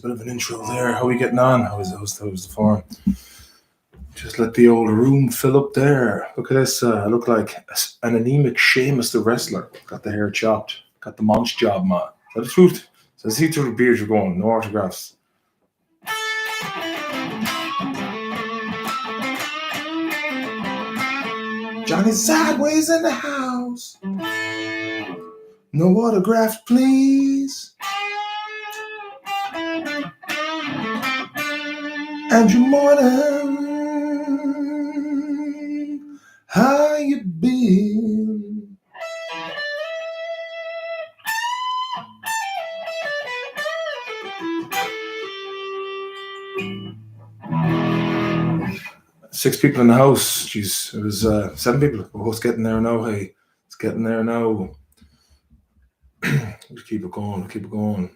bit of an intro there. How are we getting on? How's the form? Just let the old room fill up there. Look at this. I look like an anemic Sheamus the wrestler. Got the hair chopped. Got the munch job, man. Is that the truth? So I see through the beard you're going. No autographs. Johnny Sideways in the house. No autographs, please. Andrew Morton, how you been? Six people in the house. Jeez, it was 7 people. Oh, it's getting there now. Hey, it's getting there now. We'll keep it going. Keep it going.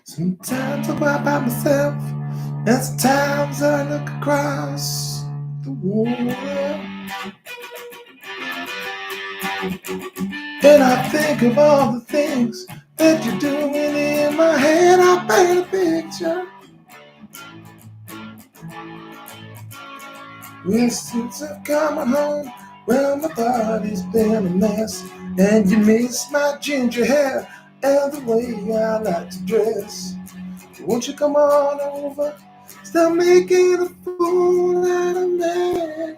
Sometimes I cry by myself, and sometimes I look across the world, and I think of all the things that you're doing. In my head, I paint a picture. Well, since I've come home, well, my body's been a mess, and you miss my ginger hair and the way I like to dress. Won't you come on over? Stop making a fool out of me.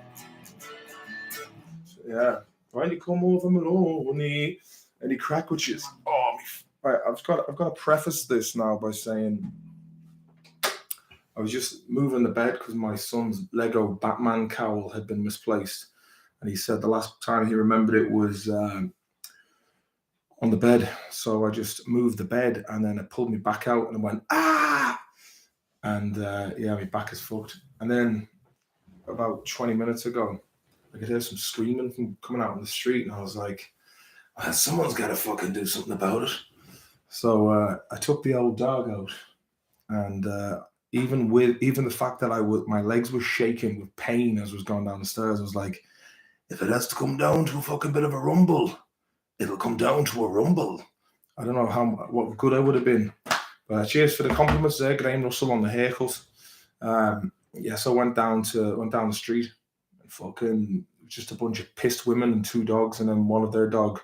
So, yeah, why don't you come over, Maloney? Any crack witches? Oh, right. I've got to preface this now by saying I was just moving the bed because my son's Lego Batman cowl had been misplaced, and he said the last time he remembered it was on the bed. So I just moved the bed, and then it pulled me back out, and I went ah, and yeah, my back is fucked. And then about 20 minutes ago, I could hear some screaming from coming out on the street, and I was like, someone's got to fucking do something about it. So I took the old dog out, and even the fact that my legs were shaking with pain as I was going down the stairs, I was like, if it has to come down to a fucking bit of a rumble, it'll come down to a rumble. I don't know what good I would have been. But cheers for the compliments there, Graham Russell, on the haircut. Yeah, so I went down the street, and fucking just a bunch of pissed women and 2 dogs, and then one of their dog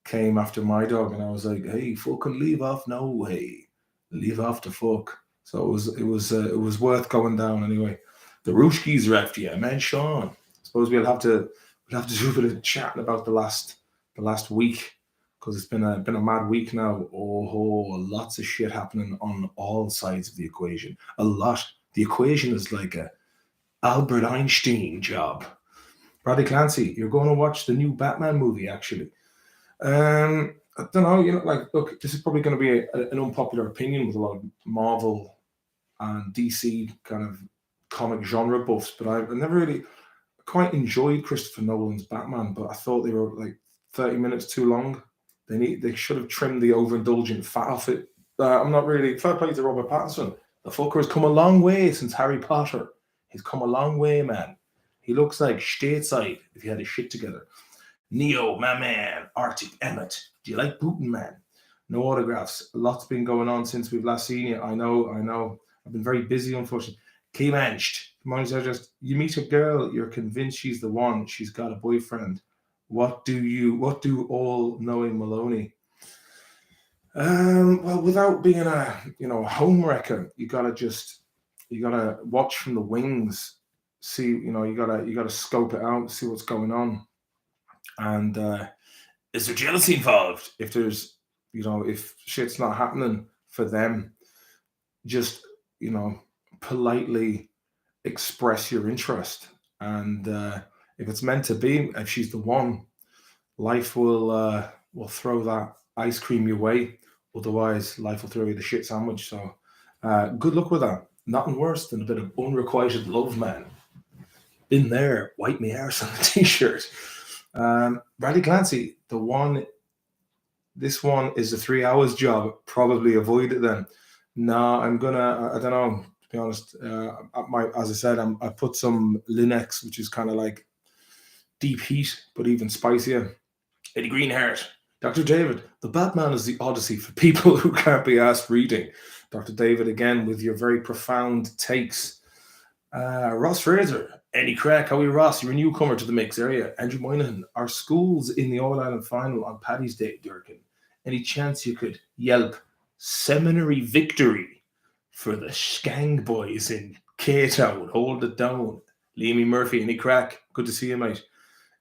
came after my dog, and I was like, hey, fucking leave off now, hey, leave off the fuck. So it was worth going down anyway. The Rooshkis are after you, man, Sean. I suppose we'll have to do a bit of chatting about the last week, because it's been a mad week now. Lots of shit happening on all sides of the equation. A lot. The equation is like a Albert Einstein job. Bradley Clancy, you're going to watch the new Batman movie, actually. I don't know, look, this is probably going to be an unpopular opinion with a lot of Marvel and DC kind of comic genre buffs, but I never really quite enjoyed Christopher Nolan's Batman, but I thought they were like 30 minutes too long. They should have trimmed the overindulgent fat off it. I'm not really fair play to Robert Pattinson. The fucker has come a long way since Harry Potter. He's come a long way, man. He looks like Stateside if he had his shit together. Neo, my man. Arctic Emmett. Do you like Putin, man? No autographs. A lot's been going on since we've last seen you. I know. I've been very busy, unfortunately. You meet a girl, you're convinced she's the one. She's got a boyfriend. What do all knowing Maloney? Well, without being a home wrecker, you gotta watch from the wings. See, you gotta scope it out, see what's going on. And is there jealousy involved? If there's, if shit's not happening for them, just, politely express your interest. And if it's meant to be, if she's the one, life will throw that ice cream your way. Otherwise, life will throw you the shit sandwich. So good luck with that. Nothing worse than a bit of unrequited love, man. Been there, wipe me arse on the t-shirt. Bradley Clancy, this one is a 3 hours job. Probably avoid it then. No, I don't know, to be honest. As I said, I put some Linux, which is kind of like deep heat, but even spicier. Eddie Greenheart, Dr. David, the Batman is the Odyssey for people who can't be asked reading. Dr. David, again, with your very profound takes. Ross Fraser, any crack? How are you, Ross? You're a newcomer to the mix area. Andrew Moynihan, our schools in the All Ireland final on Paddy's Day, Durkin. Any chance you could yelp seminary victory for the Skang boys in K-Town? Hold it down. Liamy Murphy, any crack? Good to see you, mate.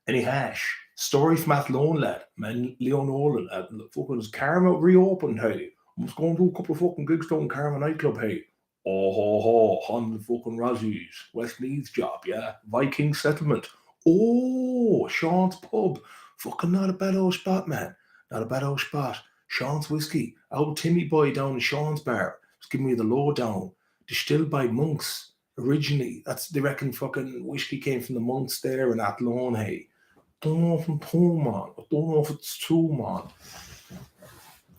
Any hash? Story from Athlone, lad. Man, Leonora, lad. Fucking Karma reopened, hey. I was going to a couple of fucking gigs down Karma nightclub, hey. Oh, ho, ho, 100 fucking Razzies. Westmeath's job, yeah. Viking settlement. Oh, Sean's pub. Fucking not a bad old spot, man. Not a bad old spot. Sean's whiskey. Old Timmy boy down in Sean's bar. Just giving me the lowdown. Distilled by monks. Originally, they reckon fucking whiskey came from the monks there in Athlone, hey. Don't know if I'm too, man. I don't know if it's true, man.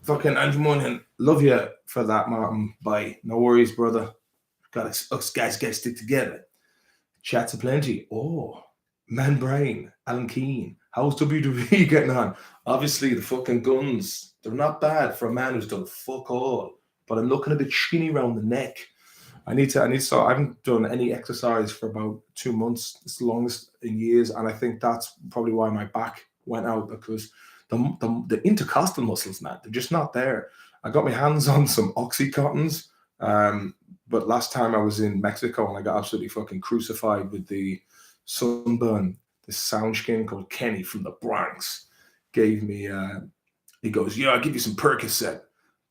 Fucking Andrew Moynihan, love you for that, Martin. Bye. No worries, brother. Us guys got to stick together. Chats aplenty. Oh, Man Brain, Alan Keane. How's WWE getting on? Obviously, the fucking guns, they're not bad for a man who's done fuck all. But I'm looking a bit skinny around the neck. I need to start. I haven't done any exercise for about 2 months. It's the longest in years, and I think that's probably why my back went out, because the intercostal muscles, man, they're just not there. I got my hands on some Oxycontins, but last time I was in Mexico and I got absolutely fucking crucified with the sunburn. This sound skin called Kenny from the Bronx gave me. He goes, "Yeah, I'll give you some Percocet,"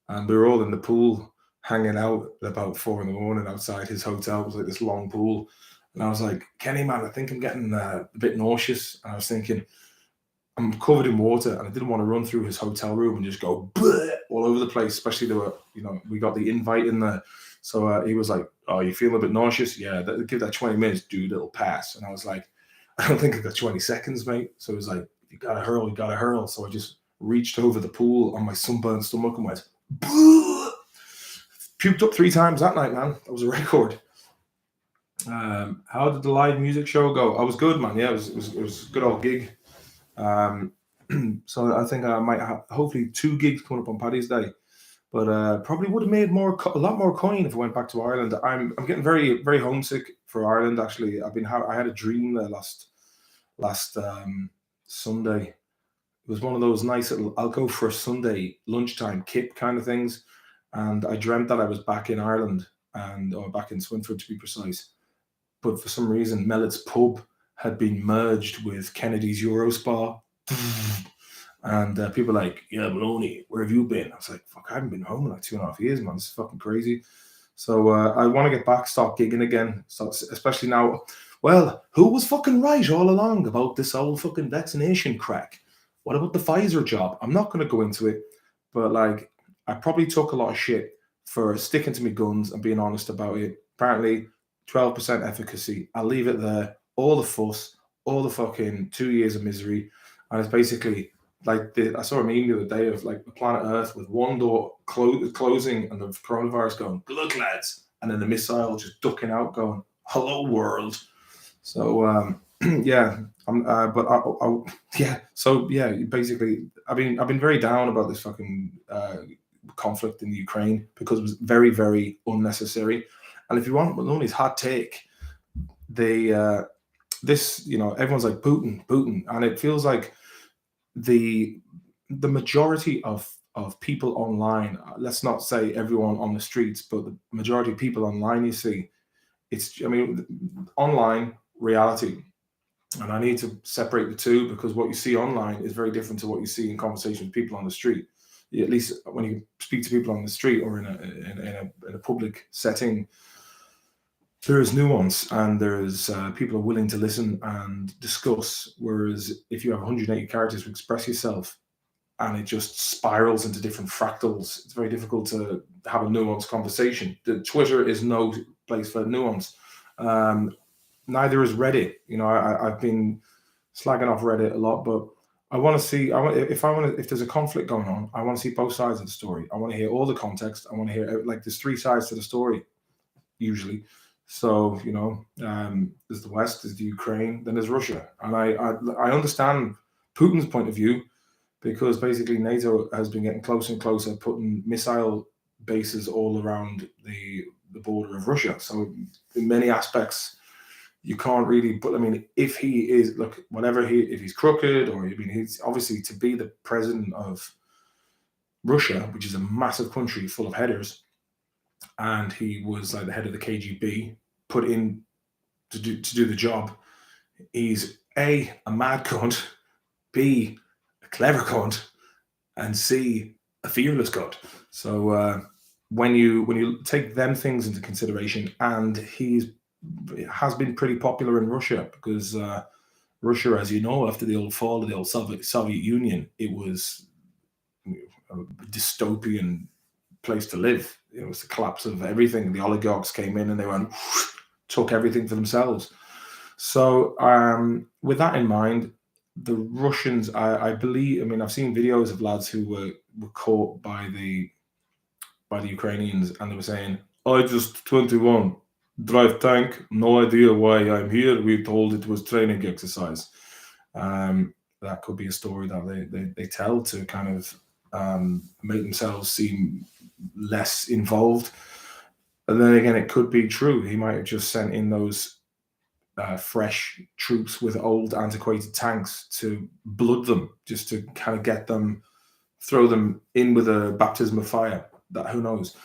and we were all in the pool hanging out at about 4 a.m. outside his hotel. It was like this long pool. And I was like, Kenny, man, I think I'm getting a bit nauseous. And I was thinking, I'm covered in water, and I didn't want to run through his hotel room and just go all over the place, especially there were, we got the invite in there. So he was like, oh, you feeling a bit nauseous? Yeah, give that 20 minutes, dude, it'll pass. And I was like, I don't think I got 20 seconds, mate. So he was like, you got to hurl, you got to hurl. So I just reached over the pool on my sunburned stomach and went, puked up 3 times that night, man. That was a record. How did the live music show go? I was good, man. Yeah, it was a good old gig. So I think I might have hopefully 2 gigs coming up on Paddy's Day, but probably would have made a lot more coin if I went back to Ireland. I'm getting very, very homesick for Ireland. Actually, I had a dream there last Sunday. It was one of those nice little I'll go for a Sunday lunchtime kip kind of things. And I dreamt that I was back in Ireland or back in Swinford to be precise. But for some reason, Mellett's pub had been merged with Kennedy's Eurospa. And people were like, yeah, Maloney, where have you been? I was like, fuck, I haven't been home in like 2.5 years, man. This is fucking crazy. So I want to get back, start gigging again. So especially now. Well, who was fucking right all along about this whole fucking vaccination crack? What about the Pfizer job? I'm not going to go into it, but like, I probably took a lot of shit for sticking to my guns and being honest about it. Apparently, 12% efficacy. I'll leave it there. All the fuss, all the fucking 2 years of misery. And it's basically like I saw a meme the other day of like the planet Earth with one door closing and the coronavirus going, good luck, lads. And then the missile just ducking out going, hello, world. So, yeah. So yeah, basically, I've been very down about this fucking conflict in the Ukraine because it was very, very unnecessary. And if you want Maloney's hot take, everyone's like Putin, and it feels like the majority of people online, let's not say everyone on the streets, but the majority of people online, you see, online reality. And I need to separate the two because what you see online is very different to what you see in conversation with people on the street. At least when you speak to people on the street or in a public setting, there is nuance and there's people are willing to listen and discuss. Whereas if you have 180 characters to express yourself and it just spirals into different fractals, it's very difficult to have a nuanced conversation. The Twitter is no place for nuance. Neither is Reddit. I've been slagging off Reddit a lot, but I want to see. If there's a conflict going on, I want to see both sides of the story. I want to hear all the context. I want to hear there's 3 sides to the story, usually. So there's the West, there's the Ukraine, then there's Russia, and I understand Putin's point of view. because basically NATO has been getting closer and closer, putting missile bases all around the border of Russia. So in many aspects, you can't really. But I mean, if he is look, whatever if he's crooked, or I mean, he's obviously to be the president of Russia, which is a massive country full of headers, and he was like the head of the KGB, put in to do the job. He's a mad cunt, B, a clever cunt, and C, a fearless cunt. So when you take them things into consideration, and has been pretty popular in Russia, because Russia, as you know, after the old fall of the old Soviet Union, it was a dystopian place to live. It was the collapse of everything. The oligarchs came in and they went, took everything for themselves. So with that in mind, the Russians, I believe, I mean, I've seen videos of lads who were caught by the Ukrainians, and they were saying, I just 21, drive tank, no idea why I'm here. We told it was training exercise. That could be a story that they tell to kind of make themselves seem less involved. And then again, it could be true. He might have just sent in those fresh troops with old antiquated tanks to blood them, just to kind of get them, throw them in with a baptism of fire. That who knows.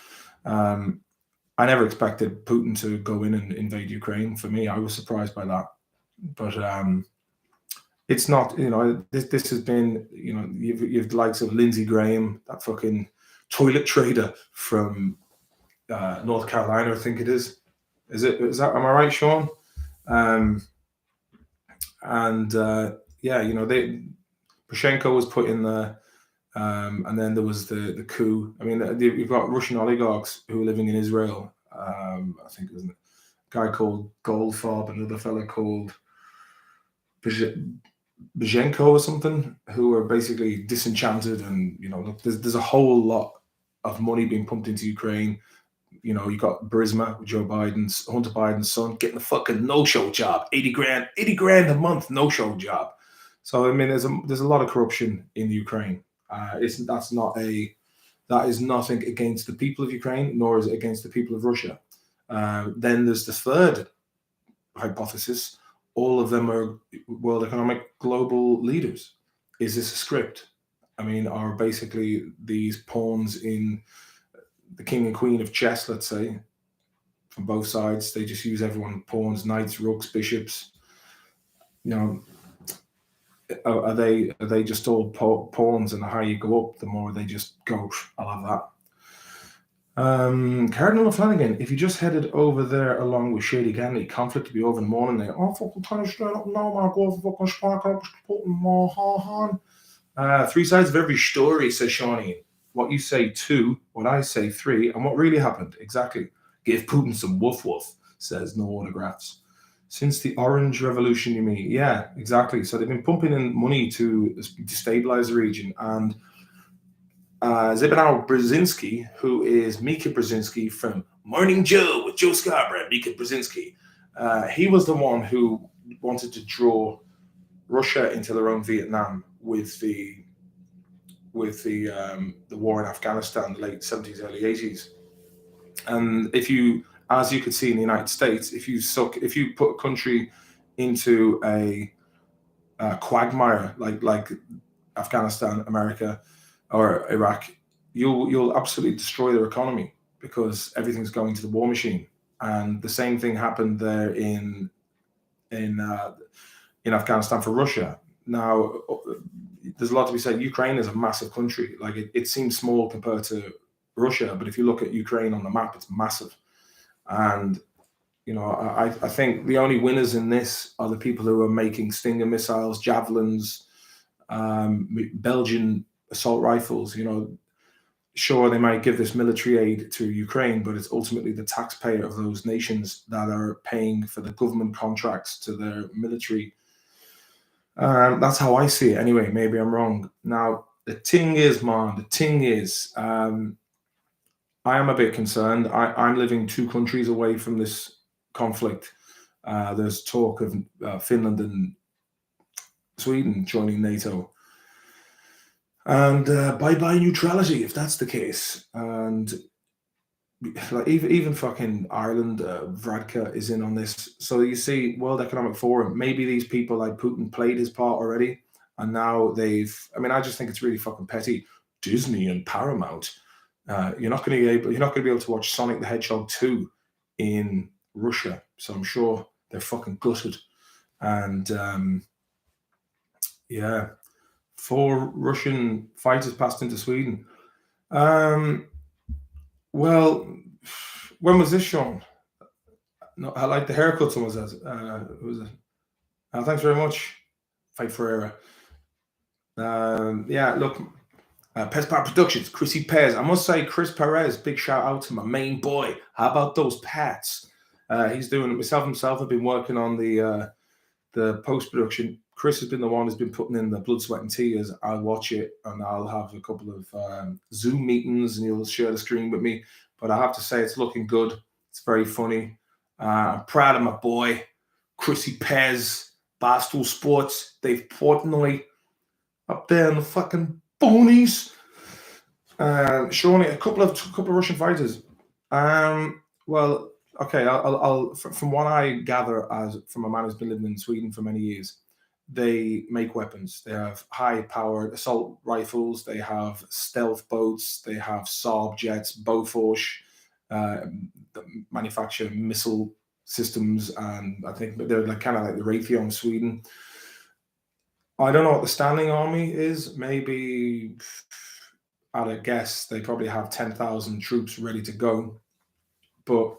I never expected Putin to go in and invade Ukraine. For me, I was surprised by that. But it's not, this has been, you've the likes of Lindsey Graham, that fucking toilet trader from North Carolina, I think it is. Is that, am I right, Sean? Poroshenko was put in there. And then there was the coup. I mean, you've got Russian oligarchs who are living in Israel. I think there's a guy called Goldfarb, another fella called Bzhenko or something, who are basically disenchanted. And, there's a whole lot of money being pumped into Ukraine. You got Burisma, Hunter Biden's son, getting a fucking no-show job, 80 grand a month, no-show job. So, I mean, there's a lot of corruption in Ukraine. That is nothing against the people of Ukraine, nor is it against the people of Russia. Then there's the third hypothesis. All of them are world economic global leaders. Is this a script? I mean, are basically these pawns in the king and queen of chess, let's say, from both sides? They just use everyone, pawns, knights, rooks, bishops. Are they just all pawns, and the higher you go up, the more they just go, I'll have that. Cardinal Flanagan, if you just headed over there along with Shady Ganley, conflict to be over in the morning there. Oh, fucking turn straight up now, man. Go for fucking spark up, put more on. Three sides of every story, says Shawnee. What you say 2, what I say 3, and what really happened. Exactly. Give Putin some woof woof, says No Autographs. Since the Orange Revolution, you mean? Yeah, exactly. So they've been pumping in money to destabilize the region. And Zbigniew Brzezinski, who is Mika Brzezinski from Morning Joe with Joe Scarborough, Mika Brzezinski, he was the one who wanted to draw Russia into their own Vietnam with the war in Afghanistan, the late 70s, early 80s. And as you could see in the United States, if you put a country into a quagmire like Afghanistan, America, or Iraq, you'll absolutely destroy their economy, because everything's going to the war machine. And the same thing happened there in Afghanistan for Russia. Now, there's a lot to be said. Ukraine is a massive country. Like it seems small compared to Russia, but if you look at Ukraine on the map, it's massive. And I think the only winners in this are the people who are making Stinger missiles, javelins, Belgian assault rifles. Sure, they might give this military aid to Ukraine, but it's ultimately the taxpayer of those nations that are paying for the government contracts to their military. That's how I see it anyway. Maybe I'm wrong. Now, the thing is, I am a bit concerned. I'm living 2 countries away from this conflict. There's talk of Finland and Sweden joining NATO. And bye-bye neutrality, if that's the case. And like even fucking Ireland, Vradka is in on this. So you see, World Economic Forum, maybe these people like Putin played his part already, and now they've. I mean, I just think it's really fucking petty. Disney and Paramount. You're not going to be able to watch Sonic the Hedgehog 2 in Russia. So I'm sure they're fucking gutted. And yeah, 4 Russian fighters passed into Sweden. Well, when was this shown? No, I like the haircut someone says. Was it? Thanks very much. Fight Forever. Yeah, look, Pez Power Productions, Chrissy Pez. I must say, Chris Perez, big shout out to my main boy. How about those Pats? He's doing it himself. I've been working on the post production. Chris has been the one who's been putting in the blood, sweat, and tears. I'll watch it and I'll have a couple of Zoom meetings and he'll share the screen with me. But I have to say, it's looking good. It's very funny. I'm proud of my boy, Chrissy Pez, Barstool Sports, Dave Portnoy, up there in the fucking bonies. Showing a couple of Russian fighters. Well, okay. I'll from what I gather as from a man who's been living in Sweden for many years, they make weapons. They have high-powered assault rifles. They have stealth boats. They have Saab jets, Bofors, manufacture missile systems, and I think they're like kind of like the Raytheon Sweden. I don't know what the standing army is. Maybe I'd guess they probably have 10,000 troops ready to go. But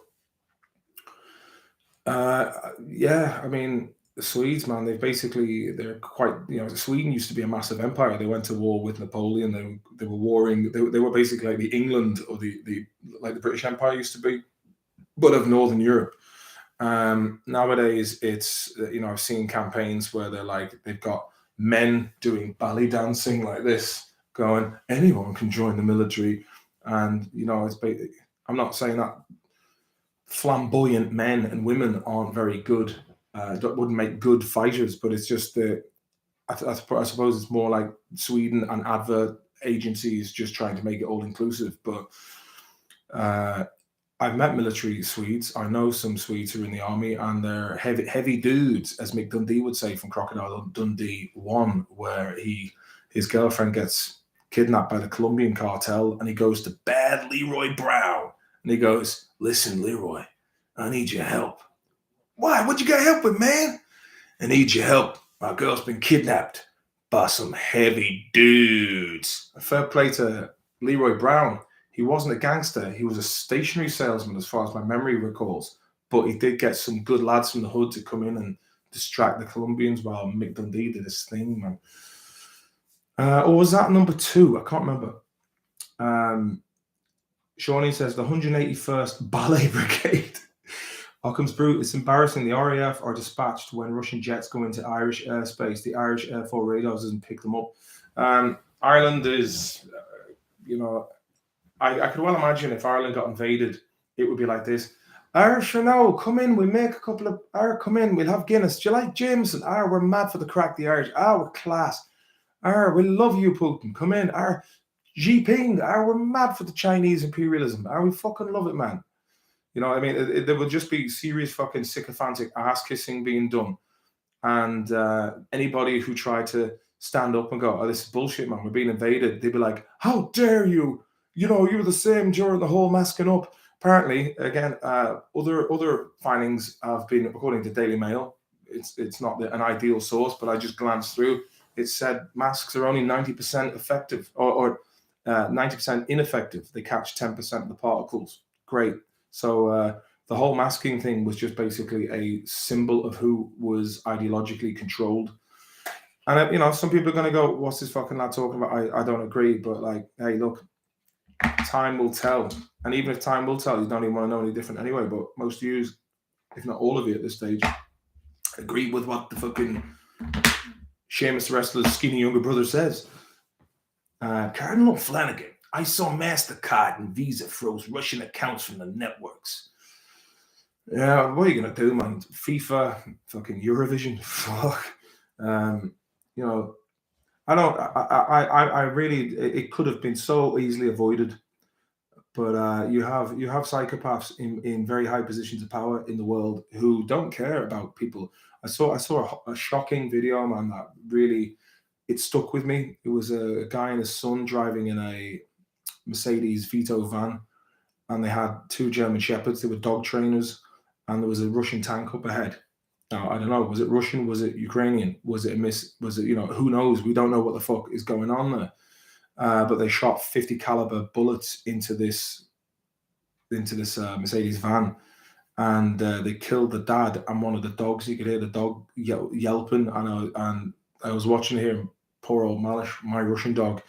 yeah, I mean, the Swedes, man, they're quite, Sweden used to be a massive empire. They went to war with Napoleon. They were warring. They were basically like the England or the like the British Empire used to be, but of Northern Europe. Nowadays, it's I've seen campaigns where they've got men doing ballet dancing like this, going anyone can join the military, and I'm not saying that flamboyant men and women aren't very good, wouldn't make good fighters, but it's just that I suppose it's more like Sweden and advert agencies just trying to make it all inclusive, but. I've met military Swedes. I know some Swedes who are in the army, and they're heavy dudes, as Mick Dundee would say from Crocodile Dundee 1, where his girlfriend gets kidnapped by the Colombian cartel, and he goes to bad Leroy Brown, and he goes, "Listen, Leroy, I need your help." "Why? What you got help with, man?" "I need your help. My girl's been kidnapped by some heavy dudes." Fair play to Leroy Brown. He wasn't a gangster. He was a stationery salesman, as far as my memory recalls. But he did get some good lads from the hood to come in and distract the Colombians while Mick Dundee did his thing, man. Or was that number 2? I can't remember. Shawnee says the 181st Ballet Brigade. Occam's Brute, it's embarrassing. The RAF are dispatched when Russian jets go into Irish airspace. The Irish Air Force radars doesn't pick them up. Ireland is, I could well imagine if Ireland got invaded, it would be like this. Irish, come in, we'll make a couple of, come in, we'll have Guinness. Do you like Jameson? We're mad for the crack, the Irish. We're class. We love you, Putin. Come in. Xi Jinping. We're mad for the Chinese imperialism. We fucking love it, man. You know what I mean? There would just be serious fucking sycophantic ass kissing being done. And anybody who tried to stand up and go, "Oh, this is bullshit, man, we're being invaded," they'd be like, "How dare you? You were the same during the whole masking up." Apparently, again, other findings have been, according to Daily Mail, it's not an ideal source, but I just glanced through. It said masks are only 90% effective, or 90% ineffective. They catch 10% of the particles. Great. So the whole masking thing was just basically a symbol of who was ideologically controlled. And some people are going to go, "What's this fucking lad talking about?" I don't agree, but hey, look, time will tell. And even if time will tell, you don't even want to know any different anyway. But most of you, if not all of you at this stage, agree with what the fucking Seamus the Wrestler's skinny younger brother says. Cardinal Flanagan, I saw MasterCard and Visa froze Russian accounts from the networks. Yeah, what are you going to do, man? FIFA, fucking Eurovision, fuck. I don't. I really. It could have been so easily avoided. But you have psychopaths in very high positions of power in the world who don't care about people. I saw a shocking video, man, that really it stuck with me. It was a guy and his son driving in a Mercedes Vito van, and they had two German shepherds. They were dog trainers, and there was a Russian tank up ahead. Now I don't know. Was it Russian? Was it Ukrainian? Was it a miss? Was it, who knows? We don't know what the fuck is going on there. But they shot 50 caliber bullets into this Mercedes van, and they killed the dad and one of the dogs. You could hear the dog yelping, and I was watching here. Poor old Malish, my Russian dog,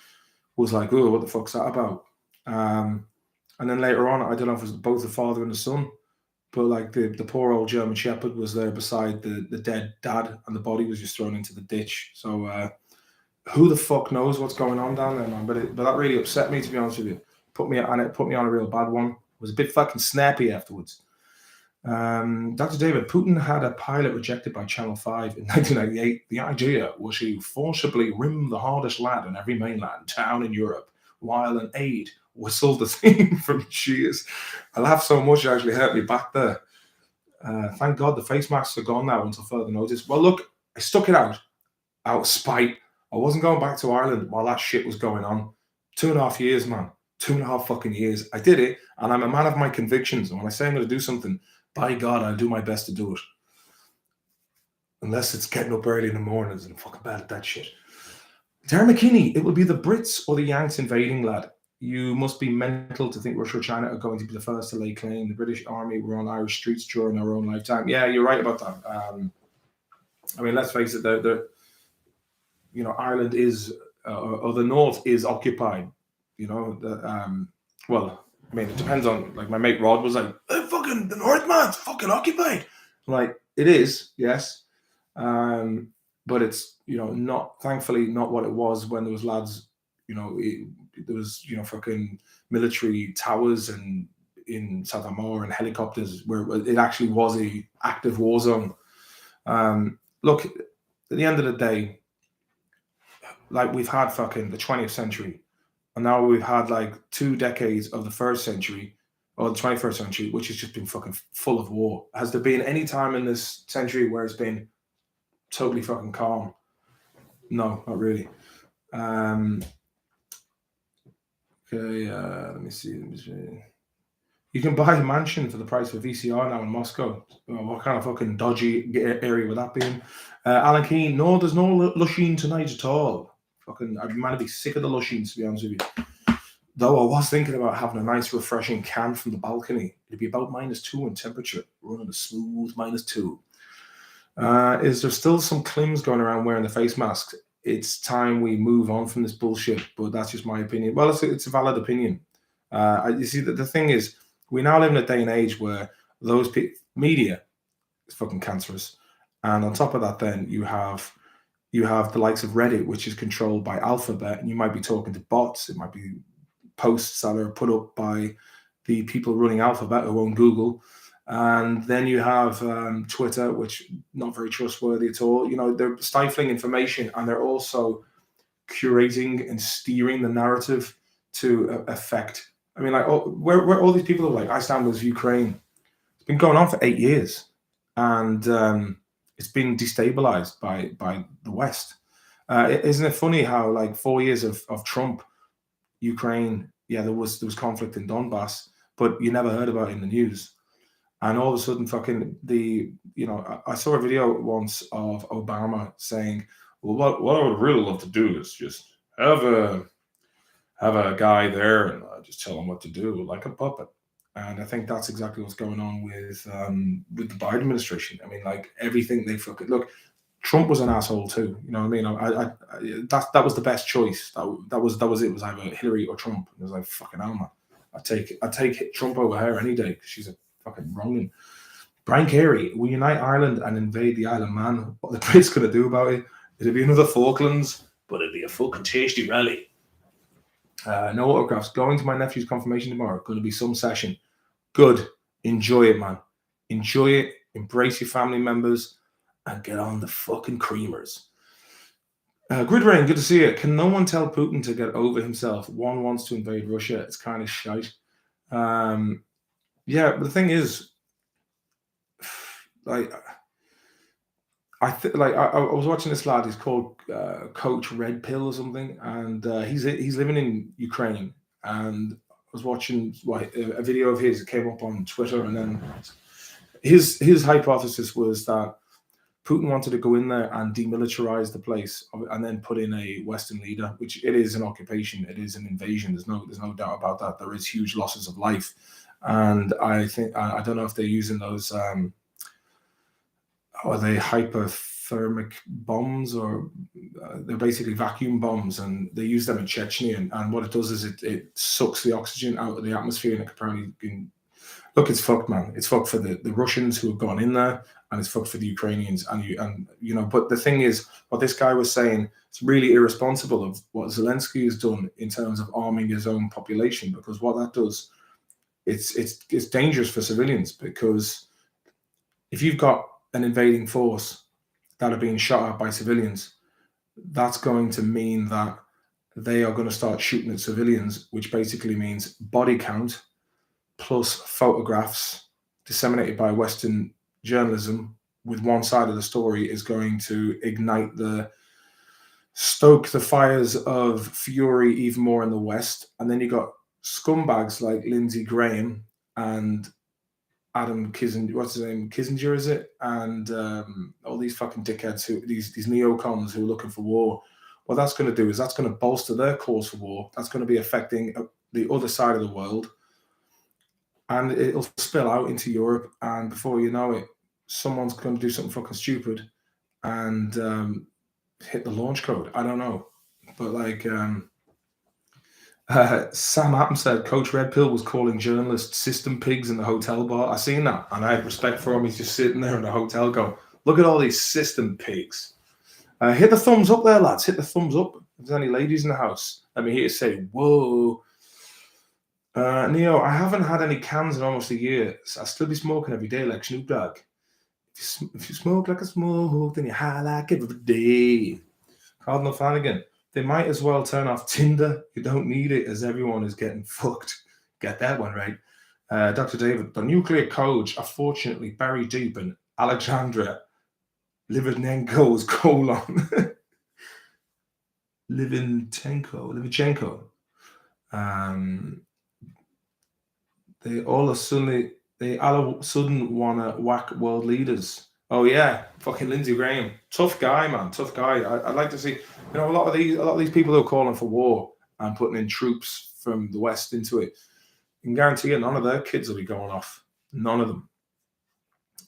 was like, "Oh, what the fuck's that about?" Um, and then later on, I don't know if it was both the father and the son, but like the poor old German Shepherd was there beside the dead dad, and the body was just thrown into the ditch. So who the fuck knows what's going on down there, man? But that really upset me, to be honest with you. It put me on a real bad one. It was a bit fucking snappy afterwards. Dr. David, Putin had a pilot rejected by Channel 5 in 1998. The idea was to forcibly rim the hardest lad in every mainland town in Europe, while an aide whistled the theme from Cheers. I laughed so much it actually hurt me back there. Thank God the face masks are gone now until further notice. Well, look, I stuck it out of spite. I wasn't going back to Ireland while that shit was going on. 2.5 years, man. 2.5 fucking years. I did it, and I'm a man of my convictions. And when I say I'm going to do something, by God, I'll do my best to do it. Unless it's getting up early in the mornings and I'm fucking bad at that shit. Darren McKinney, it will be the Brits or the Yanks invading, lad. You must be mental to think Russia or China are going to be the first to lay claim. The British Army were on Irish streets during our own lifetime. Yeah, you're right about that. I mean, let's face it, Ireland is, or the North is occupied. Well, I mean, it depends on, like, my mate Rod was like, fucking, the North, man, it's fucking occupied. I'm like, it is, yes. But it's, not, thankfully, not what it was when there was lads, there was, fucking military towers and in South Amor and helicopters where it actually was a active war zone. Look, at the end of the day, like, we've had fucking the 20th century, and now we've had like 2 decades of the first century or the 21st century, which has just been fucking full of war. Has there been any time in this century where it's been totally fucking calm? No, not really. Okay, let me see. You can buy a mansion for the price of a VCR now in Moscow. What kind of fucking dodgy area would that be in? Alan Keane, no, there's no Lusheen tonight at all. Fucking, I'd man be sick of the Lusheens, to be honest with you. Though I was thinking about having a nice, refreshing can from the balcony. It'd be about -2 in temperature, running a smooth -2. Is there still some clims going around wearing the face mask? It's time we move on from this bullshit, but that's just my opinion. Well, it's a valid opinion. You see, the thing is, we now live in a day and age where those media is fucking cancerous. And on top of that, then you have the likes of Reddit, which is controlled by Alphabet, and you might be talking to bots. It might be posts that are put up by the people running Alphabet who own Google. And then you have Twitter, which not very trustworthy at all. They're stifling information, and they're also curating and steering the narrative to affect. I mean, like, where all these people are like, I stand with Ukraine. It's been going on for 8 years, and it's been destabilized by the West. Isn't it funny how, like, 4 years of Trump, Ukraine, yeah, there was conflict in Donbass, but you never heard about it in the news. And all of a sudden, fucking I saw a video once of Obama saying, "Well, what I would really love to do is just have a guy there and just tell him what to do, like a puppet." And I think that's exactly what's going on with the Biden administration. I mean, like, everything they fucking look. Trump was an asshole too. You know what I mean? That was the best choice. That was it. It was either Hillary or Trump. It was like, fucking hell, man. I'd take Trump over her any day because she's a fucking wronging. Brian Carey, will unite Ireland and invade the Isle of Man. What the Brits gonna do about it? It'll be another Falklands, but it'll be a fucking tasty rally. No autographs. Going to my nephew's confirmation tomorrow. Going to be some session. Good. Enjoy it, man. Enjoy it. Embrace your family members and get on the fucking creamers. Grid Rain, good to see you. Can no one tell Putin to get over himself? One wants to invade Russia. It's kind of shite. Yeah, but the thing is, like, I was watching this lad. He's called Coach Red Pill or something, and he's living in Ukraine. And I was watching a video of his. It came up on Twitter, and then his hypothesis was that Putin wanted to go in there and demilitarize the place, and then put in a Western leader, which it is an occupation, it is an invasion. There's no doubt about that. There is huge losses of life, and I think I don't know if they're using those. Are they hyperthermic bombs, or they're basically vacuum bombs, and they use them in Chechnya. And what it does is it sucks the oxygen out of the atmosphere, and it apparently can. Look, it's fucked, man. It's fucked for the Russians who have gone in there, and it's fucked for the Ukrainians. And you know, but the thing is, what this guy was saying, it's really irresponsible of what Zelensky has done in terms of arming his own population, because what that does, it's dangerous for civilians, because if you've got an invading force that are being shot at by civilians, that's going to mean that they are going to start shooting at civilians, which basically means body count plus photographs disseminated by Western journalism with one side of the story is going to stoke the fires of fury even more in the West. And then you got scumbags like Lindsey Graham and Adam Kissinger, what's his name? Kissinger, is it? And all these fucking dickheads, these neocons who are looking for war. What that's going to do is that's going to bolster their cause for war. That's going to be affecting the other side of the world. And it'll spill out into Europe. And before you know it, someone's going to do something fucking stupid and hit the launch code. I don't know. But like... Sam Appen said Coach Red Pill was calling journalists system pigs in the hotel bar. I seen that, and I had respect for him. He's just sitting there in the hotel going, look at all these system pigs. Hit the thumbs up there, lads. Hit the thumbs up. If there's any ladies in the house, let me hear you say, whoa. Neo, I haven't had any cans in almost a year. So I'll still be smoking every day like Snoop Dogg. If you smoke like a smoke, then you high like every day. Cardinal Flanagan. They might as well turn off Tinder. You don't need it, as everyone is getting fucked. Get that one right. Dr. David, the nuclear codes are fortunately buried deep in Alexandria Livichenko's colon. Livichenko. They all of a sudden want to whack world leaders. Oh yeah, fucking Lindsey Graham, tough guy, man, tough guy. I'd like to see, a lot of these people who are calling for war and putting in troops from the West into it. You can guarantee you, none of their kids will be going off. None of them.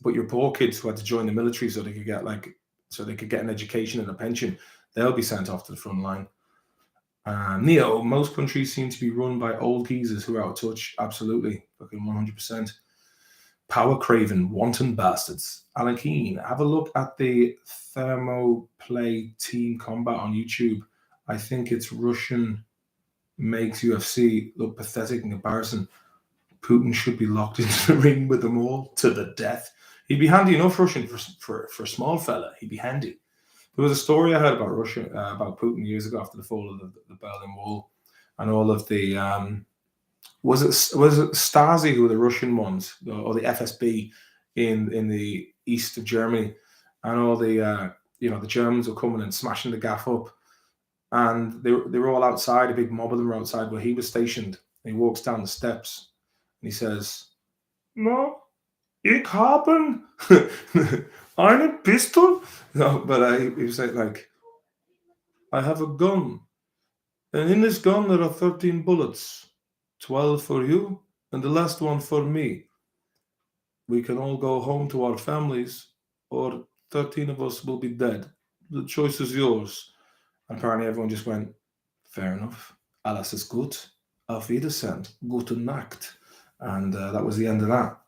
But your poor kids who had to join the military so they could get an education and a pension, they'll be sent off to the front line. Neo, most countries seem to be run by old geezers who are out of touch. Absolutely, fucking 100%. Power craven, wanton bastards. Alan Keane, have a look at the Plea team combat on YouTube. I think it's Russian makes UFC look pathetic in comparison. Putin should be locked into the ring with them all to the death. He'd be handy enough, Russian, for a small fella. He'd be handy. There was a story I heard about Russia, about Putin years ago after the fall of the Berlin Wall, and all of the was it Stasi who were the Russian ones, or the FSB in the east of Germany, and all the the Germans were coming and smashing the gaff up, and they were all outside. A big mob of them were outside where he was stationed. And he walks down the steps and he says, "No, ich haben eine Pistol." No, but he was like, "I have a gun, and in this gun there are 13 bullets, 12 for you, and the last one for me. We can all go home to our families, or 13 of us will be dead. The choice is yours." And apparently everyone just went, "Fair enough. Alles ist gut. Auf Wiedersehen. Gute Nacht." And that was the end of that.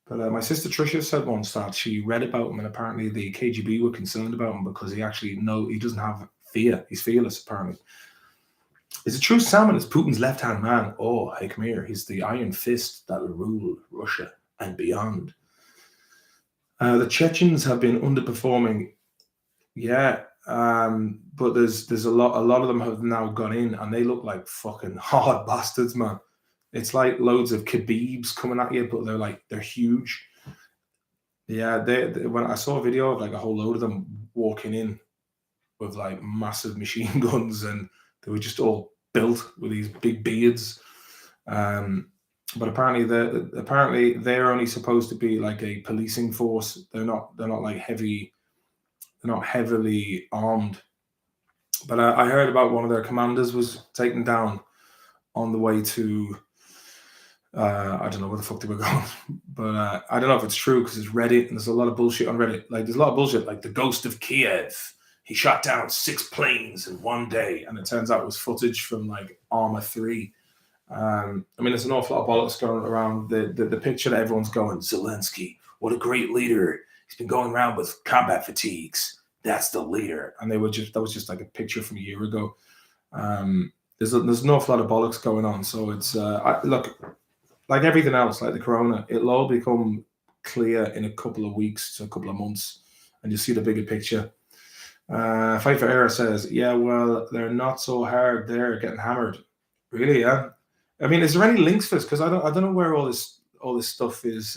But my sister Tricia said once that she read about him, and apparently the KGB were concerned about him because he doesn't have fear. He's fearless, apparently. Is it true Salmon is Putin's left-hand man? Oh, hey, come here. He's the iron fist that will rule Russia and beyond. The Chechens have been underperforming. Yeah, But there's a lot of them have now gone in, and they look like fucking hard bastards, man. It's like loads of kebabs coming at you, but they're huge. Yeah, when I saw a video of like a whole load of them walking in with like massive machine guns, and they were just all built with these big beards. But apparently they're only supposed to be like a policing force. They're not like heavy. They're not heavily armed. But I heard about one of their commanders was taken down on the way to. I don't know where the fuck they were going, but I don't know if it's true because it's Reddit and there's a lot of bullshit on Reddit. Like there's a lot of bullshit, like the ghost of Kiev. He shot down 6 planes in one day, and it turns out it was footage from like Armor 3. I mean, there's an awful lot of bollocks going around. The picture that everyone's going, Zelensky, what a great leader. He's been going around with combat fatigues. That's the leader. And that was just like a picture from a year ago. There's an awful lot of bollocks going on. So it's look, like everything else, like the corona, it'll all become clear in a couple of weeks to a couple of months, and you see the bigger picture. Fight for Era says, yeah, well, they're not so hard. They're getting hammered. Really, yeah. I mean, is there any links for this? Because I don't know where all this stuff is.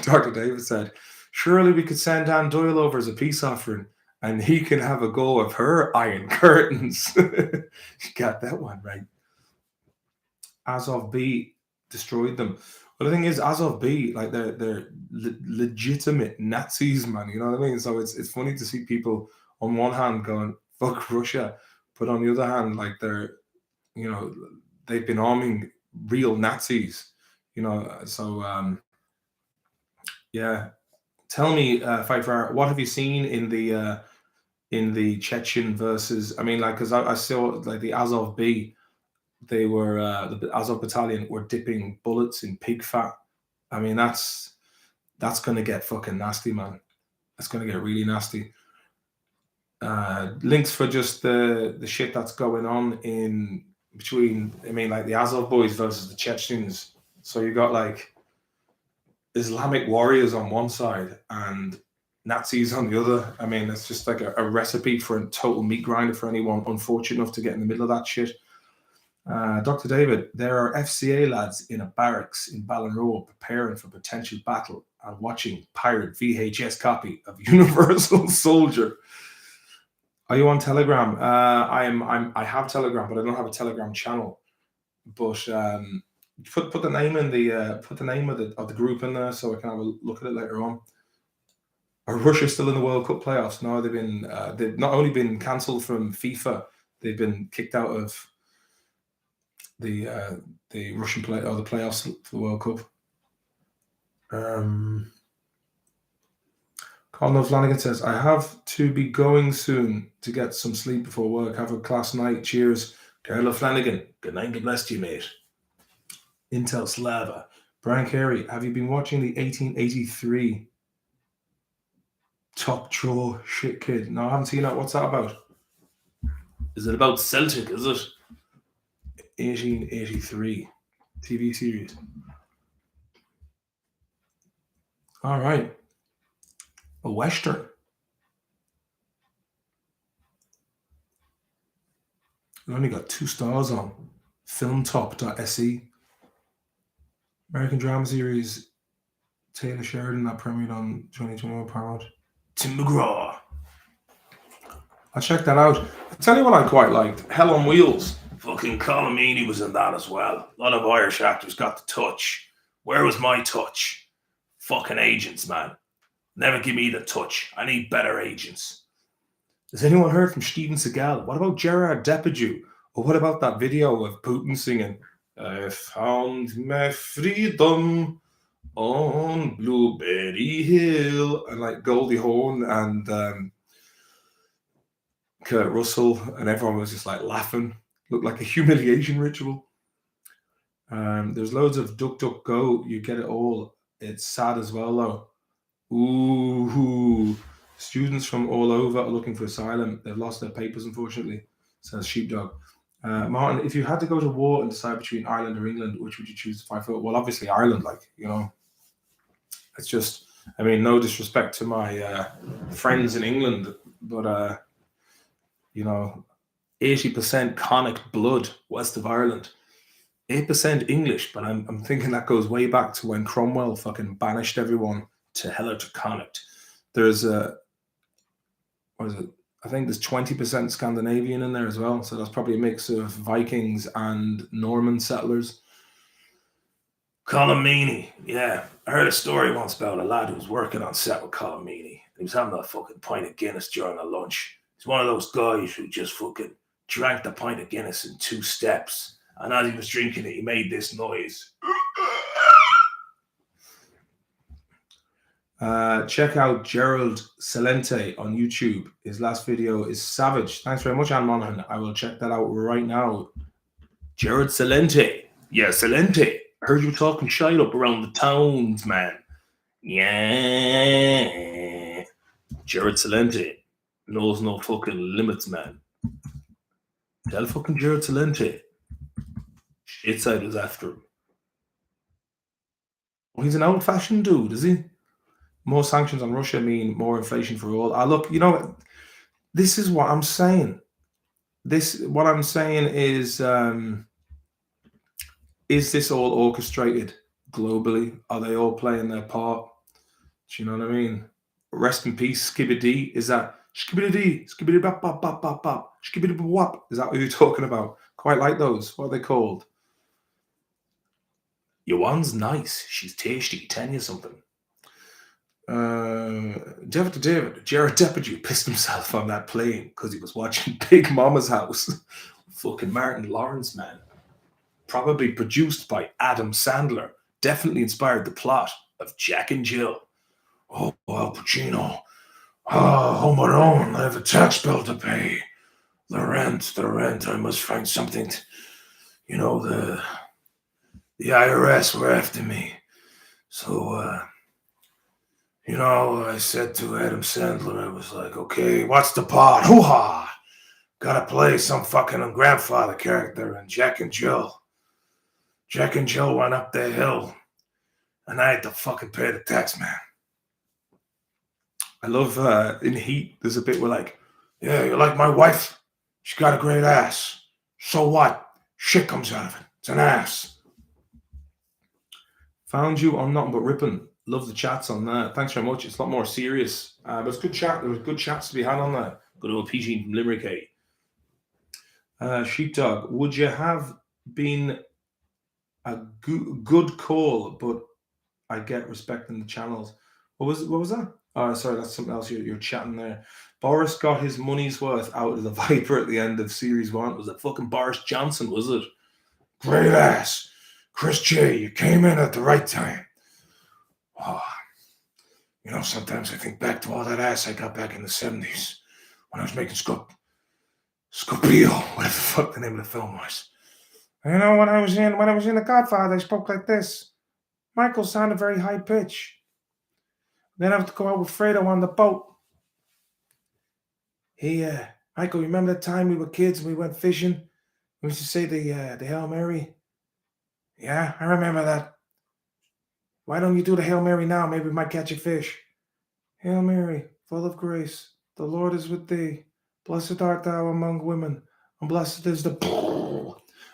Dr. David said, surely we could send Dan Doyle over as a peace offering, and he can have a go of her iron curtains. You got that one right. Azov B destroyed them. But the thing is, Azov B, like they're legitimate Nazis, man. You know what I mean? So it's funny to see people on one hand going fuck Russia, but on the other hand, like they've been arming real Nazis. You know, so yeah. Tell me, Fight for what have you seen in the Chechen versus? I mean, like, because I saw like the Azov B. They were the Azov battalion were dipping bullets in pig fat. I mean, that's gonna get fucking nasty, man. That's gonna get really nasty. Links for just the shit that's going on in between. I mean, like the Azov boys versus the Chechens. So you got like Islamic warriors on one side and Nazis on the other. I mean, it's just like a recipe for a total meat grinder for anyone unfortunate enough to get in the middle of that shit. Dr. David, there are FCA lads in a barracks in Ballinrobe preparing for potential battle and watching pirate VHS copy of Universal Soldier. Are you on Telegram? I have Telegram, but I don't have a Telegram channel. But put the name in the put the name of the group in there so I can have a look at it later on. Are Russia still in the World Cup playoffs? No, they've not only been cancelled from FIFA, they've been kicked out of the Russian play or the playoffs for the World Cup. Colin Flanagan says, I have to be going soon to get some sleep before work. Have a class night. Cheers. Carlo Flanagan. Good night. God bless you, mate. Intel Slava. Brian Carey, have you been watching the 1883 Top Draw Shit Kid? No, I haven't seen that. What's that about? Is it about Celtic, is it? 1883 TV series. All right. A Western. I've only got 2 stars on filmtop.se. American drama series Taylor Sheridan that premiered on 2021 Paramount. Tim McGraw. I checked that out. I'll tell you what I quite liked. Hell on Wheels. Fucking Colin Meaney was in that as well. A lot of Irish actors got the touch. Where was my touch? Fucking agents, man. Never give me the touch. I need better agents. Has anyone heard from Steven Seagal? What about Gerard Depardieu? Or what about that video of Putin singing, I found my freedom on Blueberry Hill, and like Goldie Hawn and Kurt Russell, and everyone was just like laughing. Looked like a humiliation ritual. There's loads of Duck Duck Go. You get it all. It's sad as well though. Ooh, students from all over are looking for asylum. They've lost their papers, unfortunately, says Sheepdog. Martin, if you had to go to war and decide between Ireland or England, which would you choose to fight for? Well, obviously Ireland, like, you know. It's just, I mean, no disrespect to my friends in England, but 80% Connacht blood, west of Ireland. 8% English, but I'm thinking that goes way back to when Cromwell fucking banished everyone to hell or to Connacht. There's what is it? I think there's 20% Scandinavian in there as well. So that's probably a mix of Vikings and Norman settlers. Colomini, yeah. I heard a story once about a lad who was working on set with Colomini. He was having a fucking pint of Guinness during a lunch. He's one of those guys who just fucking drank the pint of Guinness in 2 steps. And as he was drinking it, he made this noise. Check out Gerald Celente on YouTube. His last video is savage. Thanks very much, Anne Monaghan. I will check that out right now. Gerald Celente. Yeah, Celente. I heard you talking shite up around the towns, man. Yeah. Gerald Celente knows no fucking limits, man. Tell fucking Gerald Celente. Shitside was after him. Well, he's an old-fashioned dude, is he? More sanctions on Russia mean more inflation for all. Look, this is what I'm saying. What I'm saying is this all orchestrated globally? Are they all playing their part? Do you know what I mean? Rest in peace, Skibidi. Is that Skibidi, Skibidi bop bop bop bop bop, Skibidi wop? Is that what you're talking about? Quite like those. What are they called? Your one's nice. She's tasty. Tell you something. David, Jared Depardieu pissed himself on that plane because he was watching Big Mama's House. Fucking Martin Lawrence, man. Probably produced by Adam Sandler. Definitely inspired the plot of Jack and Jill. Oh, Al Pacino. Home alone. I have a tax bill to pay. The rent. I must find something. The IRS were after me. So, I said to Adam Sandler, I was like, okay, what's the part? Hoo-ha! Gotta play some fucking grandfather character in Jack and Jill. Jack and Jill went up the hill, and I had to fucking pay the tax man. I love, in Heat, there's a bit where like, yeah, you like my wife? She got a great ass. So what? Shit comes out of it. It's an ass. Found you on Nothing But Ripping. Love the chats on that. Thanks very much. It's a lot more serious. But it's good chat. There was good chats to be had on that. Good old PG from Limerick. Sheepdog, would you have been a good call, but I get respecting the channels. What was that? Oh, sorry, that's something else you're chatting there. Boris got his money's worth out of the Viper at the end of Series 1. Was it fucking Boris Johnson, was it? Great ass. Chris J, you came in at the right time. Oh, sometimes I think back to all that ass I got back in the 70s when I was making Scopio, whatever the fuck the name of the film was. When I was in The Godfather, I spoke like this. Michael sounded very high pitch. Then I have to go out with Fredo on the boat. Hey, Michael, remember that time we were kids and we went fishing? We used to say the Hail Mary. Yeah, I remember that. Why don't you do the Hail Mary now? Maybe we might catch a fish. Hail Mary, full of grace, the Lord is with thee. Blessed art thou among women, and blessed is the...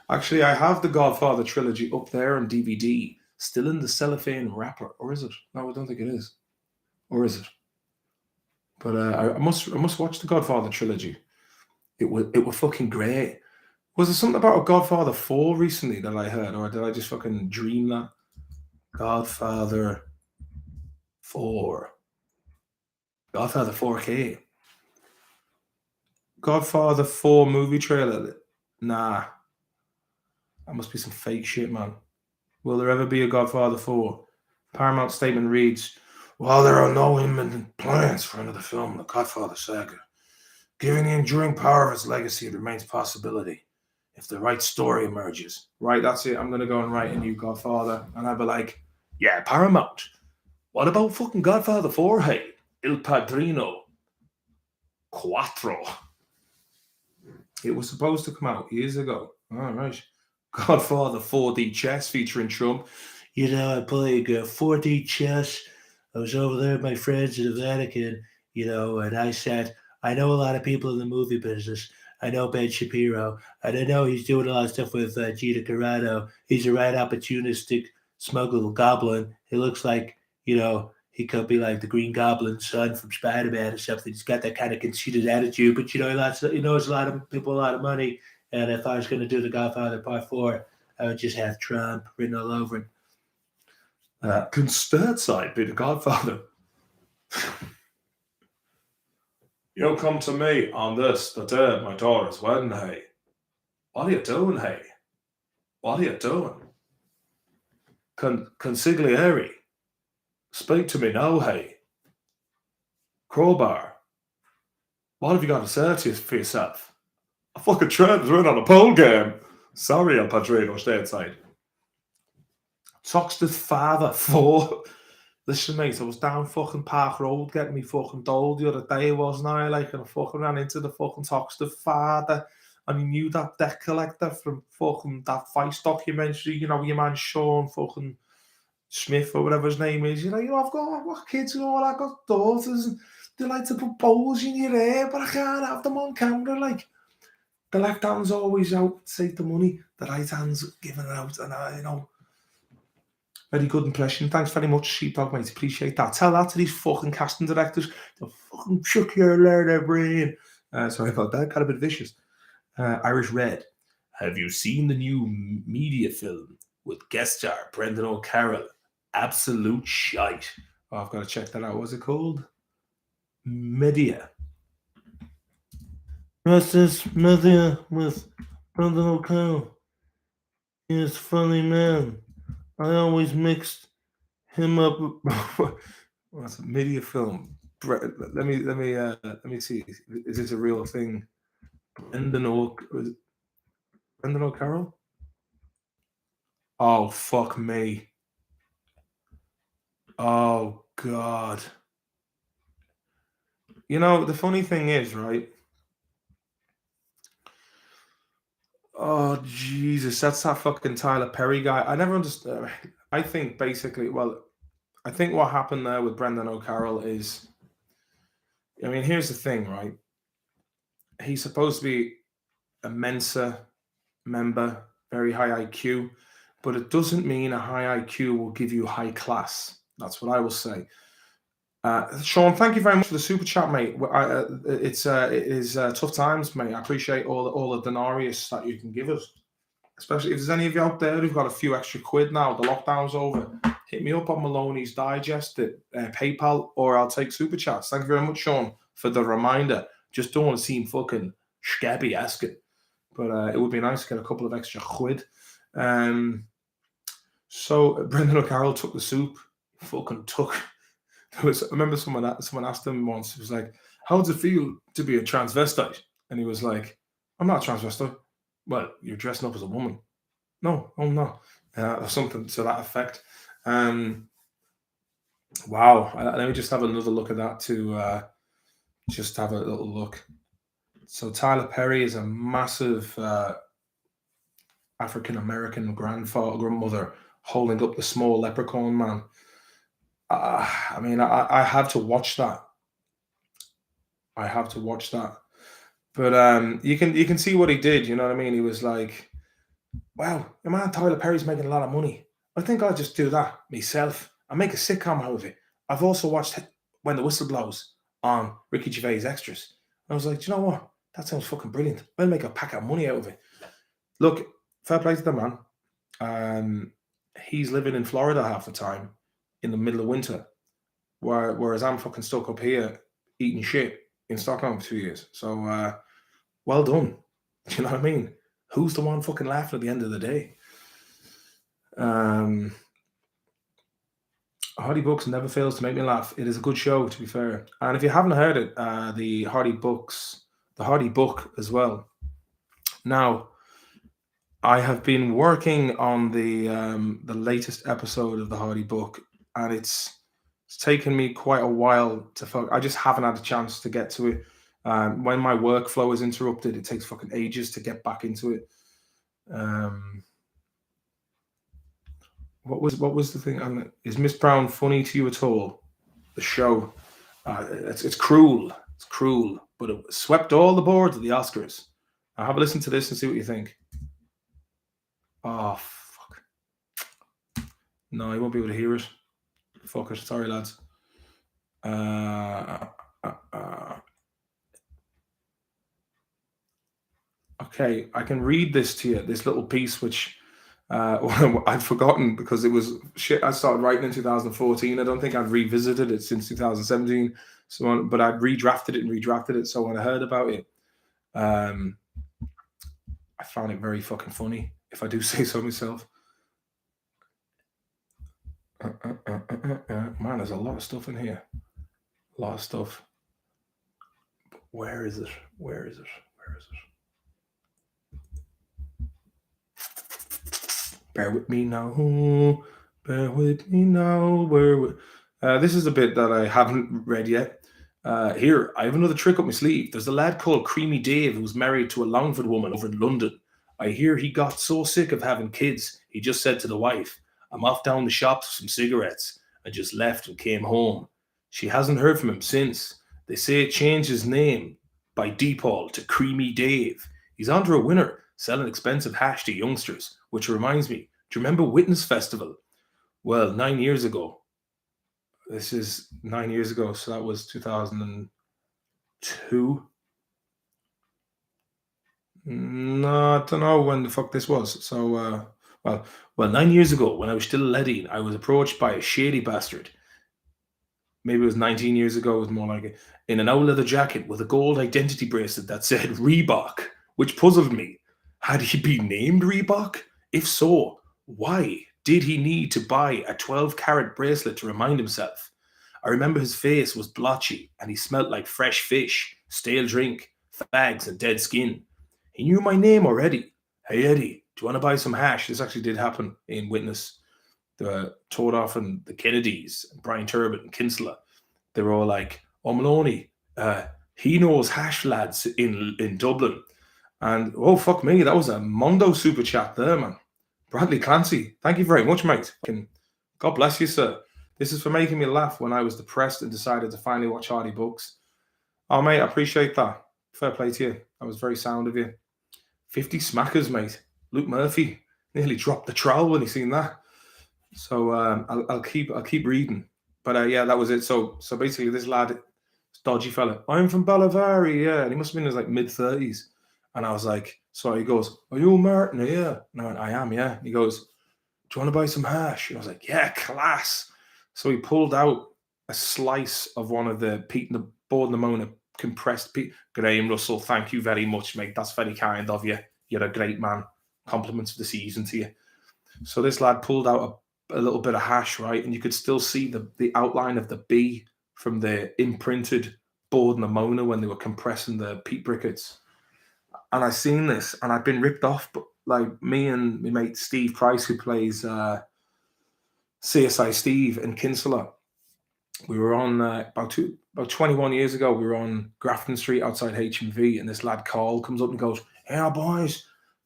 Actually, I have the Godfather trilogy up there on DVD, still in the cellophane wrapper. Or is it? No, I don't think it is. Or is it? But I must watch the Godfather trilogy. It was fucking great. Was there something about a Godfather 4 recently that I heard, or did I just fucking dream that? Godfather 4. Godfather 4K. Godfather 4 movie trailer. Nah. That must be some fake shit, man. Will there ever be a Godfather 4? Paramount statement reads, while there are no imminent plans for another film, The Godfather saga, given the enduring power of its legacy, it remains a possibility if the right story emerges. Right, that's it. I'm going to go and write a new Godfather. And I'll be like, yeah, Paramount. What about fucking Godfather 4? Hey, Il Padrino. Quattro. It was supposed to come out years ago. All right. Godfather 4D chess featuring Trump. I play 4D chess I was over there with my friends in the Vatican, and I said, I know a lot of people in the movie business. I know Ben Shapiro, and I know he's doing a lot of stuff with Gina Carano. He's a right opportunistic smuggle goblin. He looks like, he could be like the Green Goblin's son from Spider-Man or something. He's got that kind of conceited attitude, but he knows a lot of people, a lot of money. And if I was going to do The Godfather Part 4, I would just have Trump written all over it. Can Sturtside be the Godfather? You'll come to me on this, the day of my daughter's wedding, hey. What are you doing, hey? What are you doing? Consigliere, speak to me now, hey. Crowbar, what have you got to say for yourself? A fucking trend run on a pole game. Sorry, El Padrino, stateside. Toxted father, 4. Listen, mate, I was down fucking Park Road getting me fucking doled the other day, wasn't I? Like, and I fucking ran into the fucking Toxted father. And he knew that debt collector from fucking that Vice documentary, your man Sean fucking Smith or whatever his name is. I've got kids and all, I've got daughters, and they like to put bowls in your hair, but I can't have them on camera. Like, the left hand's always out to take the money, the right hand's giving it out, and very good impression. Thanks very much, Sheepdog, mate. Appreciate that. Tell that to these fucking casting directors. They'll fucking chuck your learner brain. Sorry about that. Got a bit vicious. Irish Red. Have you seen the new media film with guest star Brendan O'Carroll? Absolute shite. Oh, I've got to check that out. What's it called? Media. What's this Media with Brendan O'Carroll? He's a funny man. I always mixed him up. What's a media film? Let me see. Is this a real thing? Brendan O'Carroll? Oh, fuck me. Oh, God. The funny thing is, right? Oh, Jesus. That's that fucking Tyler Perry guy. I never understood. I think basically, I think what happened there with Brendan O'Carroll is, here's the thing, right? He's supposed to be a Mensa member, very high IQ, but it doesn't mean a high IQ will give you high class. That's what I will say. Sean, thank you very much for the super chat, mate. It is tough times, mate. I appreciate all the denarius that you can give us, especially if there's any of you out there who've got a few extra quid now. The lockdown's over. Hit me up on Maloney's Digest at PayPal, or I'll take super chats. Thank you very much, Sean, for the reminder. Just don't want to seem fucking scabby asking, but it would be nice to get a couple of extra quid. So Brendan O'Carroll took the soup. Fucking took. I remember someone asked him once. It was like, "How does it feel to be a transvestite?" And he was like, "I'm not a transvestite." Well, you're dressing up as a woman. No, I'm not. Or something to that effect. Wow. Let me just have another look at that to just have a little look. So Tyler Perry is a massive African-American grandmother holding up the small leprechaun man. I have to watch that. I have to watch that. But you can see what he did. You know what I mean? He was like, "Wow, your man Tyler Perry's making a lot of money. I think I'll just do that myself. I'll make a sitcom out of it." I've also watched When the Whistle Blows on Ricky Gervais Extras. I was like, "Do you know what? That sounds fucking brilliant. I'll make a pack of money out of it." Look, fair play to the man. He's living in Florida half the time in the middle of winter, whereas I'm fucking stuck up here eating shit in Stockholm for 2 years. So, well done. Do you know what I mean? Who's the one fucking laughing at the end of the day? Hardy Books never fails to make me laugh. It is a good show, to be fair. And if you haven't heard it, the Hardy Book as well. Now, I have been working on the latest episode of the Hardy Book, and it's taken me quite a while to I just haven't had a chance to get to it. When my workflow is interrupted, it takes fucking ages to get back into it. What was the thing? Is Miss Brown funny to you at all? the show. It's cruel. It's cruel, but it swept all the boards of the Oscars. Now have a listen to this and see what you think. Oh fuck! No, you won't be able to hear it. Fuck it. Sorry, lads. Okay, I can read this to you. This little piece, which I'd forgotten because it was shit I started writing in 2014. I don't think I've revisited it since 2017. So, but I'd redrafted it. So when I heard about it, I found it very fucking funny, if I do say so myself. Man, there's a lot of stuff in here. A lot of stuff. But where is it? Where is it? Where is it? Bear with me now. Bear with me now. This is a bit that I haven't read yet. Here, I have another trick up my sleeve. There's a lad called Creamy Dave who was married to a Longford woman over in London. I hear he got so sick of having kids, he just said to the wife, I'm off down the shops for some cigarettes, and just left and came home. She hasn't heard from him since. They say it changed his name by default to Creamy Dave. He's onto a winner, selling expensive hash to youngsters, which reminds me, do you remember Witness Festival? Well, 9 years ago. This is 9 years ago, so that was 2002. No, I don't know when the fuck this was. So, well, 9 years ago, when I was still a ledding, I was approached by a shady bastard. Maybe it was 19 years ago, it was more like it, in an old leather jacket with a gold identity bracelet that said Reebok, which puzzled me. Had he been named Reebok? If so, why did he need to buy a 12-carat bracelet to remind himself? I remember his face was blotchy and he smelt like fresh fish, stale drink, fags, and dead skin. He knew my name already. Hey, Eddie, do you want to buy some hash? This actually did happen in Witness. The Tordoff and the Kennedys, and Brian Turbot and Kinsella, they were all like, oh, Maloney, he knows hash lads in Dublin. And, oh, fuck me, that was a Mondo super chat there, man. Bradley Clancy, thank you very much, mate. God bless you, sir. This is for making me laugh when I was depressed and decided to finally watch Hardy Books. Oh, mate, I appreciate that. Fair play to you. That was very sound of you. 50 smackers, mate. Luke Murphy nearly dropped the trowel when he seen that. So I'll keep reading. But yeah, that was it. So basically, this lad, dodgy fella, I'm from Ballavari, yeah. And he must have been in his like mid-30s. And I was like, so he goes, are you Martin? Yeah. No, I am, yeah. He goes, do you want to buy some hash? And I was like, yeah, class. So he pulled out a slice of one of the Pete and the Board and the Mona compressed Pete. Graham Russell, thank you very much, mate. That's very kind of you. You're a great man. Compliments of the season to you. So this lad pulled out a little bit of hash, right? And you could still see the outline of the B from the imprinted Board and the Mona when they were compressing the peat briquettes. And I seen this and I'd been ripped off, but like me and my mate Steve Price, who plays CSI Steve in Kinsella, we were on about 21 years ago, we were on Grafton Street outside HMV, and this lad Carl comes up and goes, hey boys,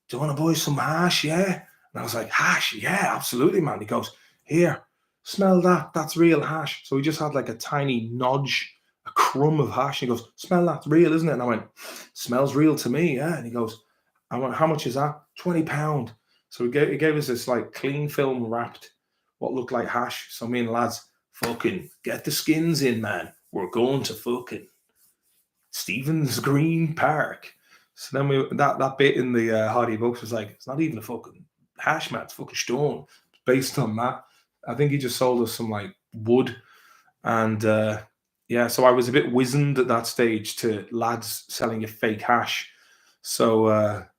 do you want to buy some hash? Yeah. And I was like, hash? Yeah, absolutely, man. He goes, here, smell that. That's real hash. So he just had like a tiny nodge, a crumb of hash. He goes, smell that. It's real, isn't it? And I went, smells real to me, yeah. And he goes, I went, how much is that? £20. So he gave us this like clean film wrapped, what looked like hash. So me and the lads, fucking get the skins in, man. We're going to fucking Stephen's Green Park. So then that bit in the Hardy Books was like, it's not even a fucking hash, man. It's fucking stone. Based on that, I think he just sold us some like wood, and yeah. So I was a bit wizened at that stage to lads selling you fake hash. So at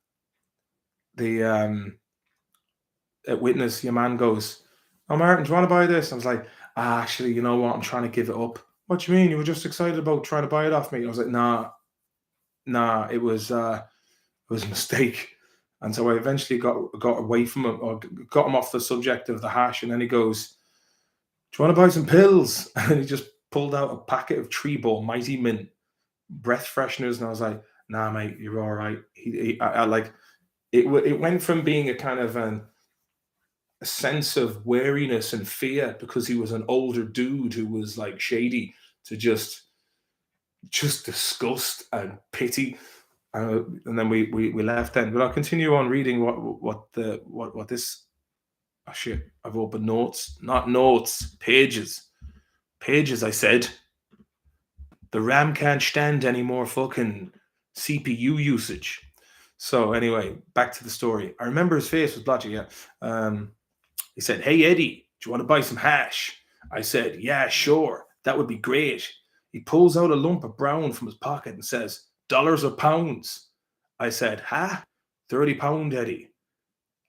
Witness, your man goes, "Oh, Martin, do you want to buy this?" I was like, actually, you know what? I'm trying to give it up. What do you mean? You were just excited about trying to buy it off me? And I was like, nah, it was a mistake. And so I eventually got away from him, or got him off the subject of the hash. And then he goes, do you want to buy some pills? And he just pulled out a packet of Treeball Mighty Mint breath fresheners. And I was like, nah, mate, you're all right. I like, it went from being a kind of a sense of wariness and fear because he was an older dude who was like shady, to just disgust and pity. And then we left then. But I'll continue on reading what this. Oh shit! I've opened notes, not notes, pages, pages. I said the RAM can't stand any more fucking CPU usage. So anyway, back to the story. I remember his face was blotchy. Yeah. He said, "Hey Eddie, do you want to buy some hash?" I said, "Yeah, sure. That would be great." He pulls out a lump of brown from his pocket and says, "Dollars or pounds?" I said, "Ha? £30, Eddie.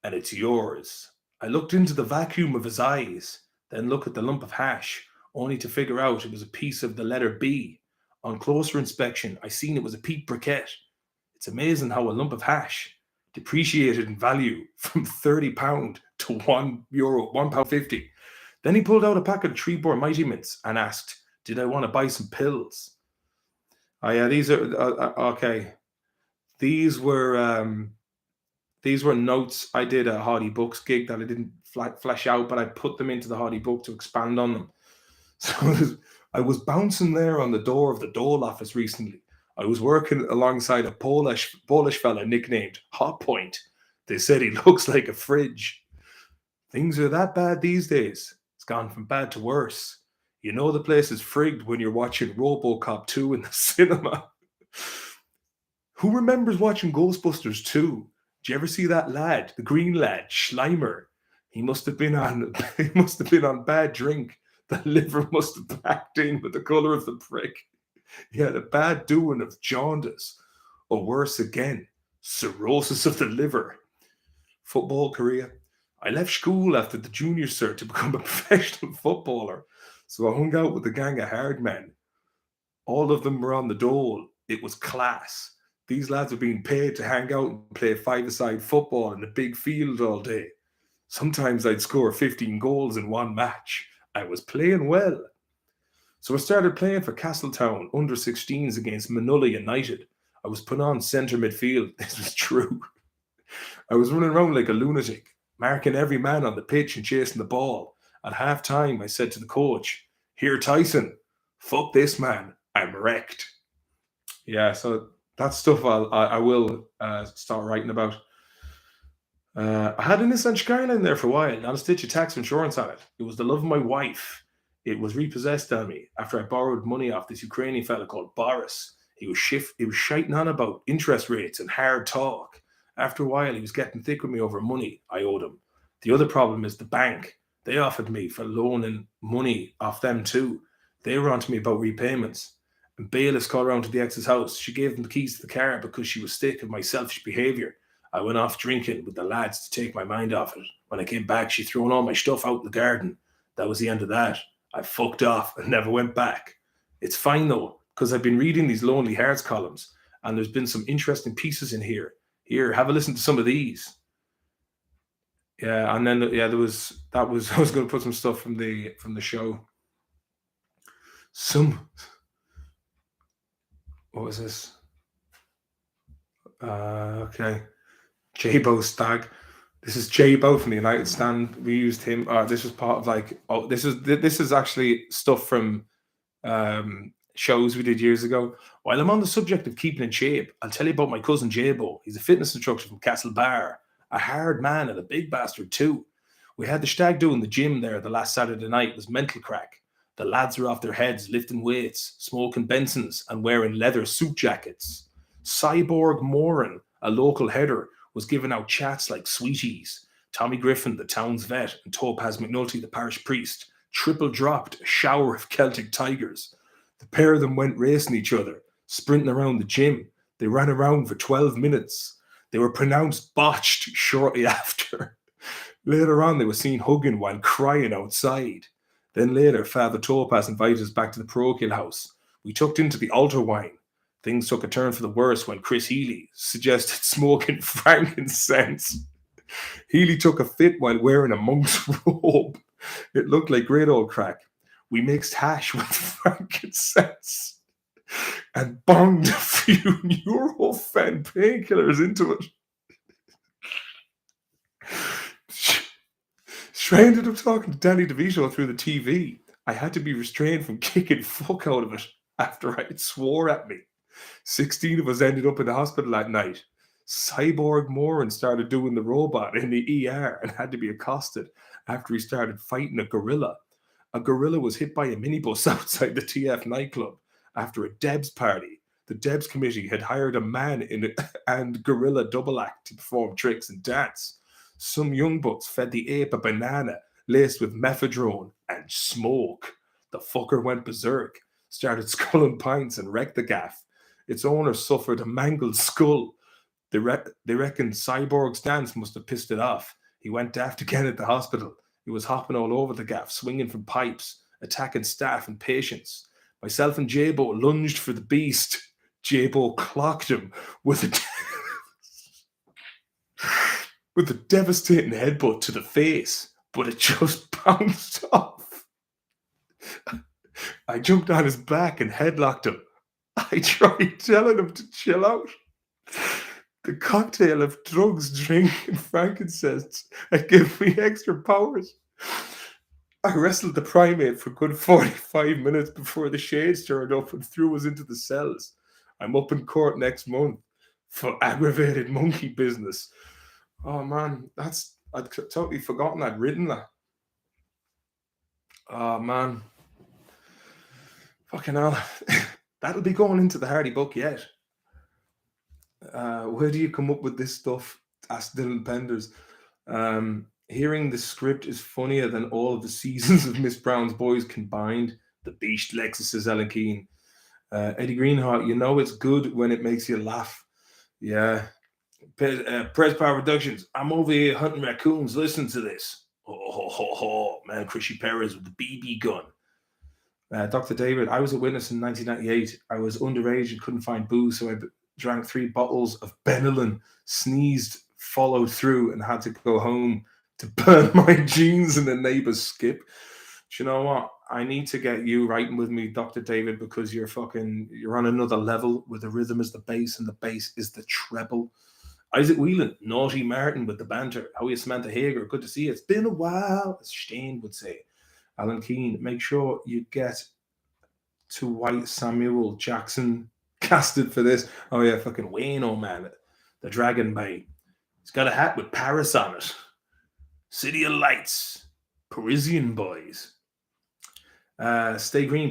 And it's yours." I looked into the vacuum of his eyes, then looked at the lump of hash, only to figure out it was a piece of the letter B. On closer inspection, I seen it was a peat briquette. It's amazing how a lump of hash depreciated in value from £30 to €1, £1.50. Then he pulled out a packet of Treebor Mighty Mints and asked, did I want to buy some pills? Oh yeah, these are okay. These were notes I did at Hardy Books gig that I didn't flesh out, but I put them into the Hardy Book to expand on them. So I was bouncing there on the door of the Dole office recently. I was working alongside a Polish fella nicknamed Hot Point. They said he looks like a fridge. Things are that bad these days. It's gone from bad to worse. You know the place is frigged when you're watching RoboCop 2 in the cinema. Who remembers watching Ghostbusters 2? Did you ever see that lad, the green lad, Schleimer? He must have been on bad drink. The liver must have packed in with the colour of the prick. He had a bad doing of jaundice, or worse again, cirrhosis of the liver. Football career. I left school after the junior cert to become a professional footballer, so I hung out with a gang of hard men. All of them were on the dole. It was class. These lads were being paid to hang out and play five-a-side football in a big field all day. Sometimes I'd score 15 goals in one match. I was playing well. So I started playing for Castletown under 16s against Manula United. I was put on centre midfield. This was true. I was running around like a lunatic, marking every man on the pitch and chasing the ball. At half time, I said to the coach, "Here, Tyson, fuck this man. I'm wrecked." Yeah, so that's stuff I will start writing about. I had an Nissan Skyline there for a while, not a stitch of tax insurance on it. It was the love of my wife. It was repossessed on me after I borrowed money off this Ukrainian fella called Boris. He was shiting on about interest rates and hard talk. After a while, he was getting thick with me over money I owed him. The other problem is the bank. They offered me for loaning money off them too. They were on to me about repayments. And bailiffs called around to the ex's house. She gave them the keys to the car because she was sick of my selfish behaviour. I went off drinking with the lads to take my mind off it. When I came back, she'd thrown all my stuff out in the garden. That was the end of that. I fucked off and never went back. It's fine though, because I've been reading these Lonely Hearts columns, and there's been some interesting pieces in here. Here, have a listen to some of these. Yeah, and then I was going to put some stuff from the show. What was this? Okay. Jabo Stag. This is Jabo from the United Stand. We used him. This was part of this is actually stuff from shows we did years ago. While I'm on the subject of keeping in shape, I'll tell you about my cousin Jabo. He's a fitness instructor from Castlebar. A hard man and a big bastard too. We had the stag do in the gym there the last Saturday night. It was mental crack. The lads were off their heads, lifting weights, smoking Bensons, and wearing leather suit jackets. Cyborg Moran, a local header, was giving out chats like sweeties. Tommy Griffin, the town's vet, and Topaz McNulty, the parish priest, triple dropped a shower of Celtic tigers. The pair of them went racing each other, sprinting around the gym. They ran around for 12 minutes. They were pronounced botched shortly after. Later on, they were seen hugging while crying outside. Then later, Father Topaz invited us back to the parochial house. We tucked into the altar wine. Things took a turn for the worse when Chris Healy suggested smoking frankincense. Healy took a fit while wearing a monk's robe. It looked like great old crack. We mixed hash with frankincense and bonged a few Nurofen painkillers into it. I ended up talking to Danny DeVito through the TV. I had to be restrained from kicking fuck out of it after it swore at me. 16 of us ended up in the hospital that night. Cyborg Moran started doing the robot in the ER and had to be accosted after he started fighting a gorilla. A gorilla was hit by a minibus outside the TF nightclub after a Debs party. The Debs committee had hired a man and gorilla double act to perform tricks and dance. Some young bucks fed the ape a banana laced with mephedrone and smoke. The fucker went berserk, started sculling pints and wrecked the gaff. Its owner suffered a mangled skull. They reckon Cyborg's dance must have pissed it off. He went daft again at the hospital. He was hopping all over the gaff, swinging from pipes, attacking staff and patients. Myself and Jabo lunged for the beast. Jabo clocked him with a with a devastating headbutt to the face, but it just bounced off. I jumped on his back and headlocked him. I tried telling him to chill out. The cocktail of drugs, drink, and frankincense had given me extra powers. I wrestled the primate for a good 45 minutes before the shades turned up and threw us into the cells. I'm up in court next month for aggravated monkey business. Oh man, I'd totally forgotten I'd written that. Oh man. Fucking hell. That'll be going into the Hardy book yet. Where do you come up with this stuff? Asked Dylan Penders. Hearing the script is funnier than all of the seasons of Miss Brown's Boys combined. The Beast Lexus, says Ellen Keane. Eddie Greenheart, you know it's good when it makes you laugh. Yeah. Press Power Productions. I'm over here hunting raccoons. Listen to this. Man, Chrissy Perez with the BB gun. Dr. David, I was a witness in 1998. I was underage and couldn't find booze, so I drank 3 bottles of Benylin, sneezed, followed through, and had to go home to burn my jeans in the neighbor's skip. Do you know what? I need to get you writing with me, Dr. David, because you're on another level where the rhythm is the bass and the bass is the treble. Isaac Whelan, Naughty Martin with the banter. How are you, Samantha Hager? Good to see you. It's been a while, as Shane would say. Alan Keane, make sure you get to White Samuel Jackson casted for this. Oh yeah, fucking Wayne, oh man. The Dragon Bay. He's got a hat with Paris on it. City of Lights. Parisian Boys. Stay green,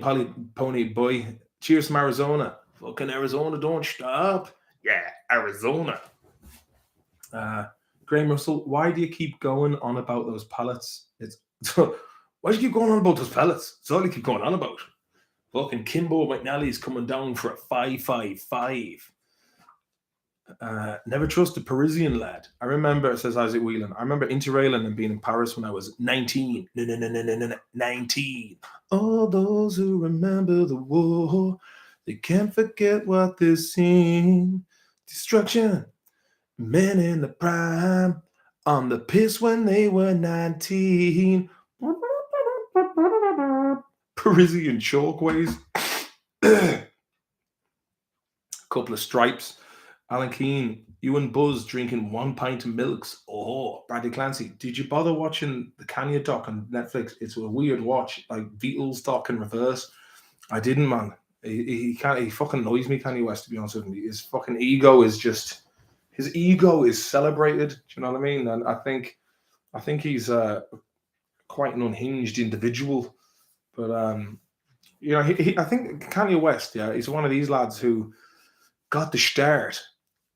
Pony Boy. Cheers from Arizona. Fucking Arizona, don't stop. Yeah, Arizona. Graham Russell, why do you keep going on about those pallets? Why do you keep going on about those pallets? It's all you keep going on about. Fucking Kimbo McNally's coming down for a 5.55. Never trust a Parisian lad. I remember, says Isaac Whelan, I remember interrailing and being in Paris when I was 19. No, 19. All those who remember the war, they can't forget what they've seen. Destruction. Men in the prime, on the piss when they were 19. Parisian Chalkways. Couple of stripes. Alan Keane, you and Buzz drinking 1 pint of milks. Oh, Bradley Clancy, did you bother watching the Kanye doc on Netflix? It's a weird watch, like Beatles doc in reverse. I didn't, man. He fucking annoys me, Kanye West, to be honest with me. His fucking ego is just... His ego is celebrated. Do you know what I mean? And I think he's quite an unhinged individual. But I think Kanye West, yeah, he's one of these lads who got the start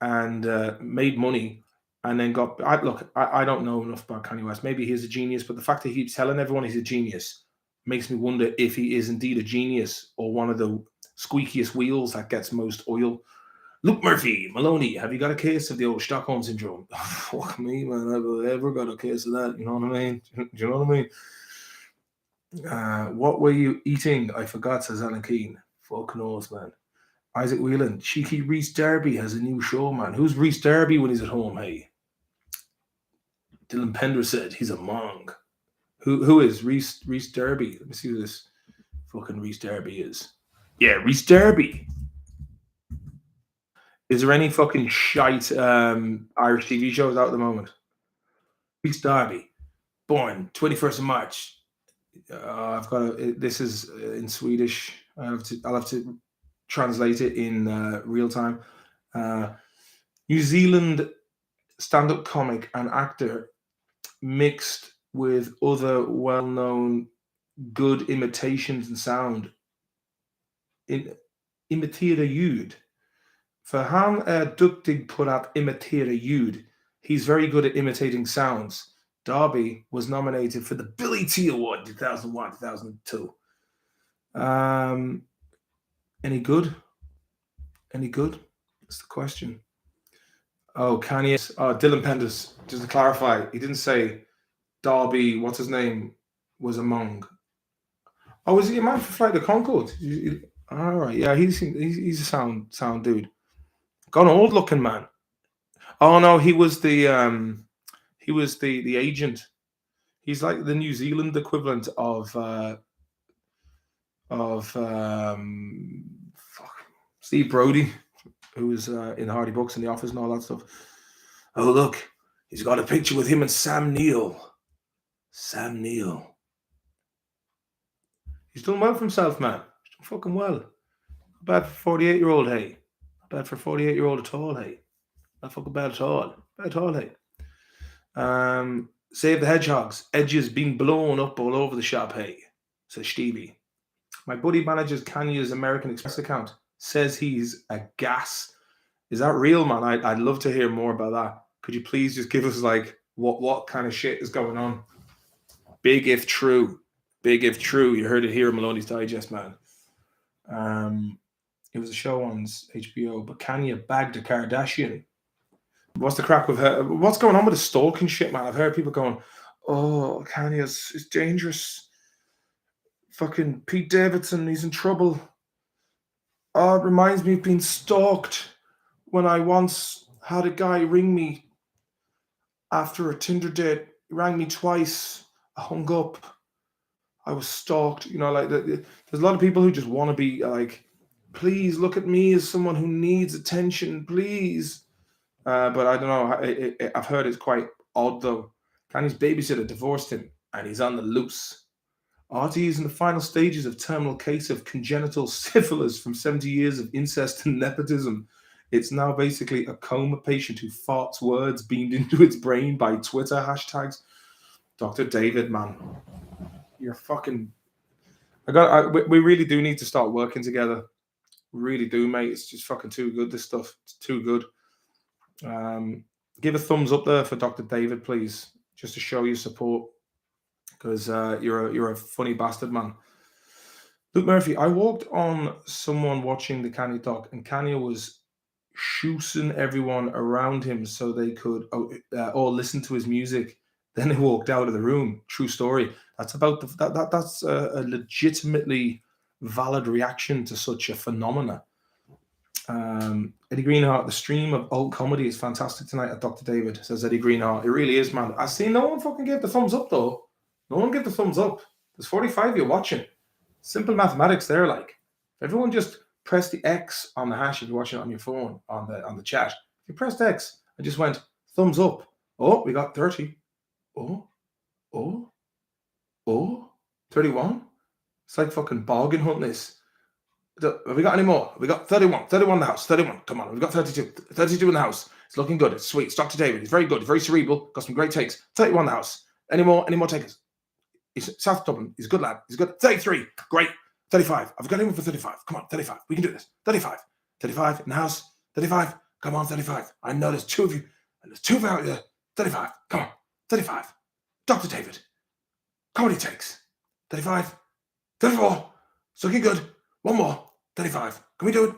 and made money, and then I don't know enough about Kanye West. Maybe he's a genius, but the fact that he's telling everyone he's a genius makes me wonder if he is indeed a genius or one of the squeakiest wheels that gets most oil. Luke Murphy, Maloney, have you got a case of the old Stockholm syndrome? Oh, fuck me, man. I've ever got a case of that. You know what I mean? Do you know what I mean? What were you eating? I forgot, says Alan Keane. Fuck knows, man. Isaac Whelan, cheeky Reese Derby has a new show, man. Who's Reese Derby when he's at home, hey? Dylan Pender said he's a monk. Who is Reese Derby? Let me see who this fucking Reese Derby is. Yeah, Reese Derby. Is there any fucking shite Irish TV shows out at the moment? Reese Derby. born 21st of March. I've got this is in Swedish. I'll have to translate it in real time. New Zealand stand-up comic and actor mixed with other well-known good imitations and sound. Imitera ljud. För han är duktig på att imitera ljud. He's very good at imitating sounds. Darby was nominated for the Billy T Award 2001, 2002. Any good? Any good? That's the question. Oh, Kanye. Dylan Penders. Just to clarify, he didn't say Darby, what's his name, was among. Oh, was he a man for Flight of Concord? All right, yeah, he's a sound dude. Got an old looking man. Oh no, he was the agent. He's like the New Zealand equivalent of Steve Brody, who was in Hardy Books and The Office and all that stuff. Oh look, he's got a picture with him and Sam Neill. Sam Neill. He's done well for himself, man. He's done fucking well. Not bad for 48-year-old, hey. Not bad for 48-year-old at all, hey. Not fucking bad at all. Bad at all, hey. Save the hedgehogs. Edges being blown up all over the shop, hey, says Stevie. My buddy manages Kanye's American Express account. Says he's a gas. Is that real, man? I'd love to hear more about that. Could you please just give us like what kind of shit is going on? Big if true. Big if true. You heard it here in Maloney's Digest, man. It was a show on HBO, but Kanye bagged a Kardashian. What's the crack with her? What's going on with the stalking shit, man? I've heard people going, oh, Kanye is dangerous. Fucking Pete Davidson, he's in trouble. Oh, it reminds me of being stalked when I once had a guy ring me after a Tinder date. He rang me twice. I hung up. I was stalked. You know, like there's a lot of people who just want to be like, please look at me as someone who needs attention, please. But I don't know. I've heard it's quite odd though. Kanye's babysitter divorced him, and he's on the loose. RT is in the final stages of terminal case of congenital syphilis from 70 years of incest and nepotism. It's now basically a coma patient who farts words beamed into its brain by Twitter hashtags. Dr. David, man, you're fucking. We really do need to start working together. We really do, mate. It's just fucking too good. This stuff, it's too good. Give a thumbs up there for Dr. David, please, just to show your support, because you're a funny bastard, man. Luke Murphy, I walked on someone watching the Kanye doc, and Kanye was shoosing everyone around him so they could all listen to his music. Then they walked out of the room. True story. That's about that's a legitimately valid reaction to such a phenomena. Eddie Greenhart, the stream of old comedy is fantastic tonight at Dr. David, says Eddie Greenhart. It really is, man. I see no one fucking gave the thumbs up though. No one gave the thumbs up. There's 45 of you watching. Simple mathematics there, like. If everyone just press the X on the hash if you're watching it on your phone on the chat. If you pressed X and just went thumbs up. Oh, we got 30. Oh, 31. It's like fucking bargain hunting this. Have we got any more? We got 31. 31 in the house. 31. Come on. We've got 32. 32 in the house. It's looking good. It's sweet. It's Dr. David. He's very good. He's very cerebral. Got some great takes. 31 in the house. Any more takers? He's South Dublin. He's a good lad. He's good. 33. Great. 35. I've got him for 35. Come on. 35. We can do this. 35. 35 in the house. 35. Come on. 35. I know there's two of you. And there's two of you out there. 35. Come on. 35. Dr. David. Comedy takes. 35. 34. It's looking good. One more. 35. Can we do it?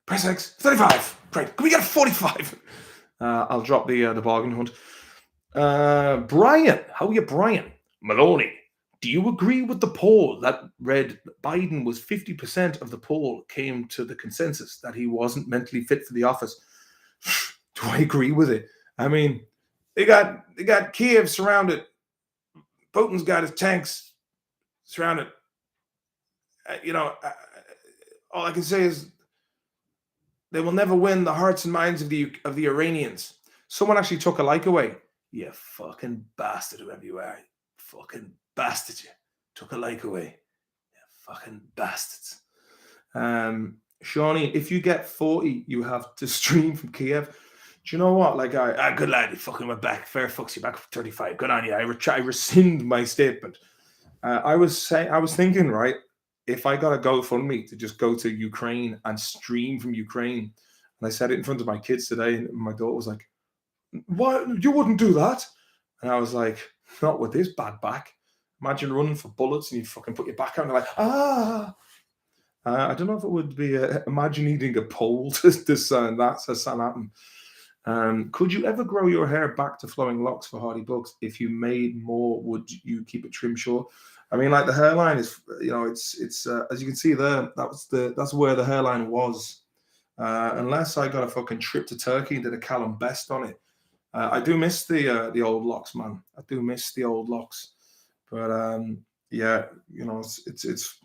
Press X. 35. Great. Can we get a 45? I'll drop the bargain hunt. Brian. How are you, Brian? Maloney. Do you agree with the poll that read Biden was 50% of the poll came to the consensus that he wasn't mentally fit for the office? Do I agree with it? I mean, they got Kiev surrounded. Putin's got his tanks surrounded. All I can say is they will never win the hearts and minds of the Iranians. Someone actually took a like away. You fucking bastard, whoever you are. Fucking bastard, you. Took a like away. You fucking bastards. Shawnee, if you get 40, you have to stream from Kiev. Do you know what? Like, good lad, you fucking went back. Fair fucks, you back for 35. Good on you. I rescind my statement. I was thinking, right, if I got a GoFundMe to just go to Ukraine and stream from Ukraine, and I said it in front of my kids today, and my daughter was like, "What? You wouldn't do that?" And I was like, "Not with this bad back. Imagine running for bullets and you fucking put your back out and like, ah." I don't know if it would be. Imagine eating a pole to discern that. Says Sam Hatton. Could you ever grow your hair back to flowing locks for Hardy Bucks? If you made more, would you keep it trim short? I mean, like the hairline is, it's as you can see there. That's where the hairline was. Unless I got a fucking trip to Turkey and did a Callum Best on it. I do miss the old locks, man. I do miss the old locks. But yeah, it's.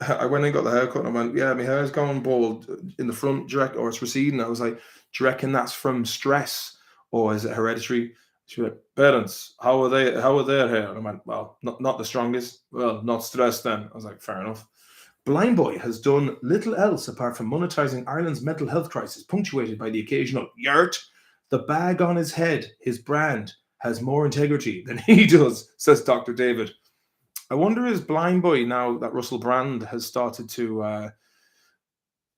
I went and got the haircut and I went, yeah, my hair's going bald in the front, or it's receding. I was like, do you reckon that's from stress or is it hereditary? She went, parents, how are their hair? And I went, well, not the strongest. Well, not stress then. I was like, fair enough. Blind Boy has done little else apart from monetizing Ireland's mental health crisis, punctuated by the occasional yurt. The bag on his head, his brand, has more integrity than he does, says Dr. David. I wonder, is Blind Boy, now that Russell Brand has started to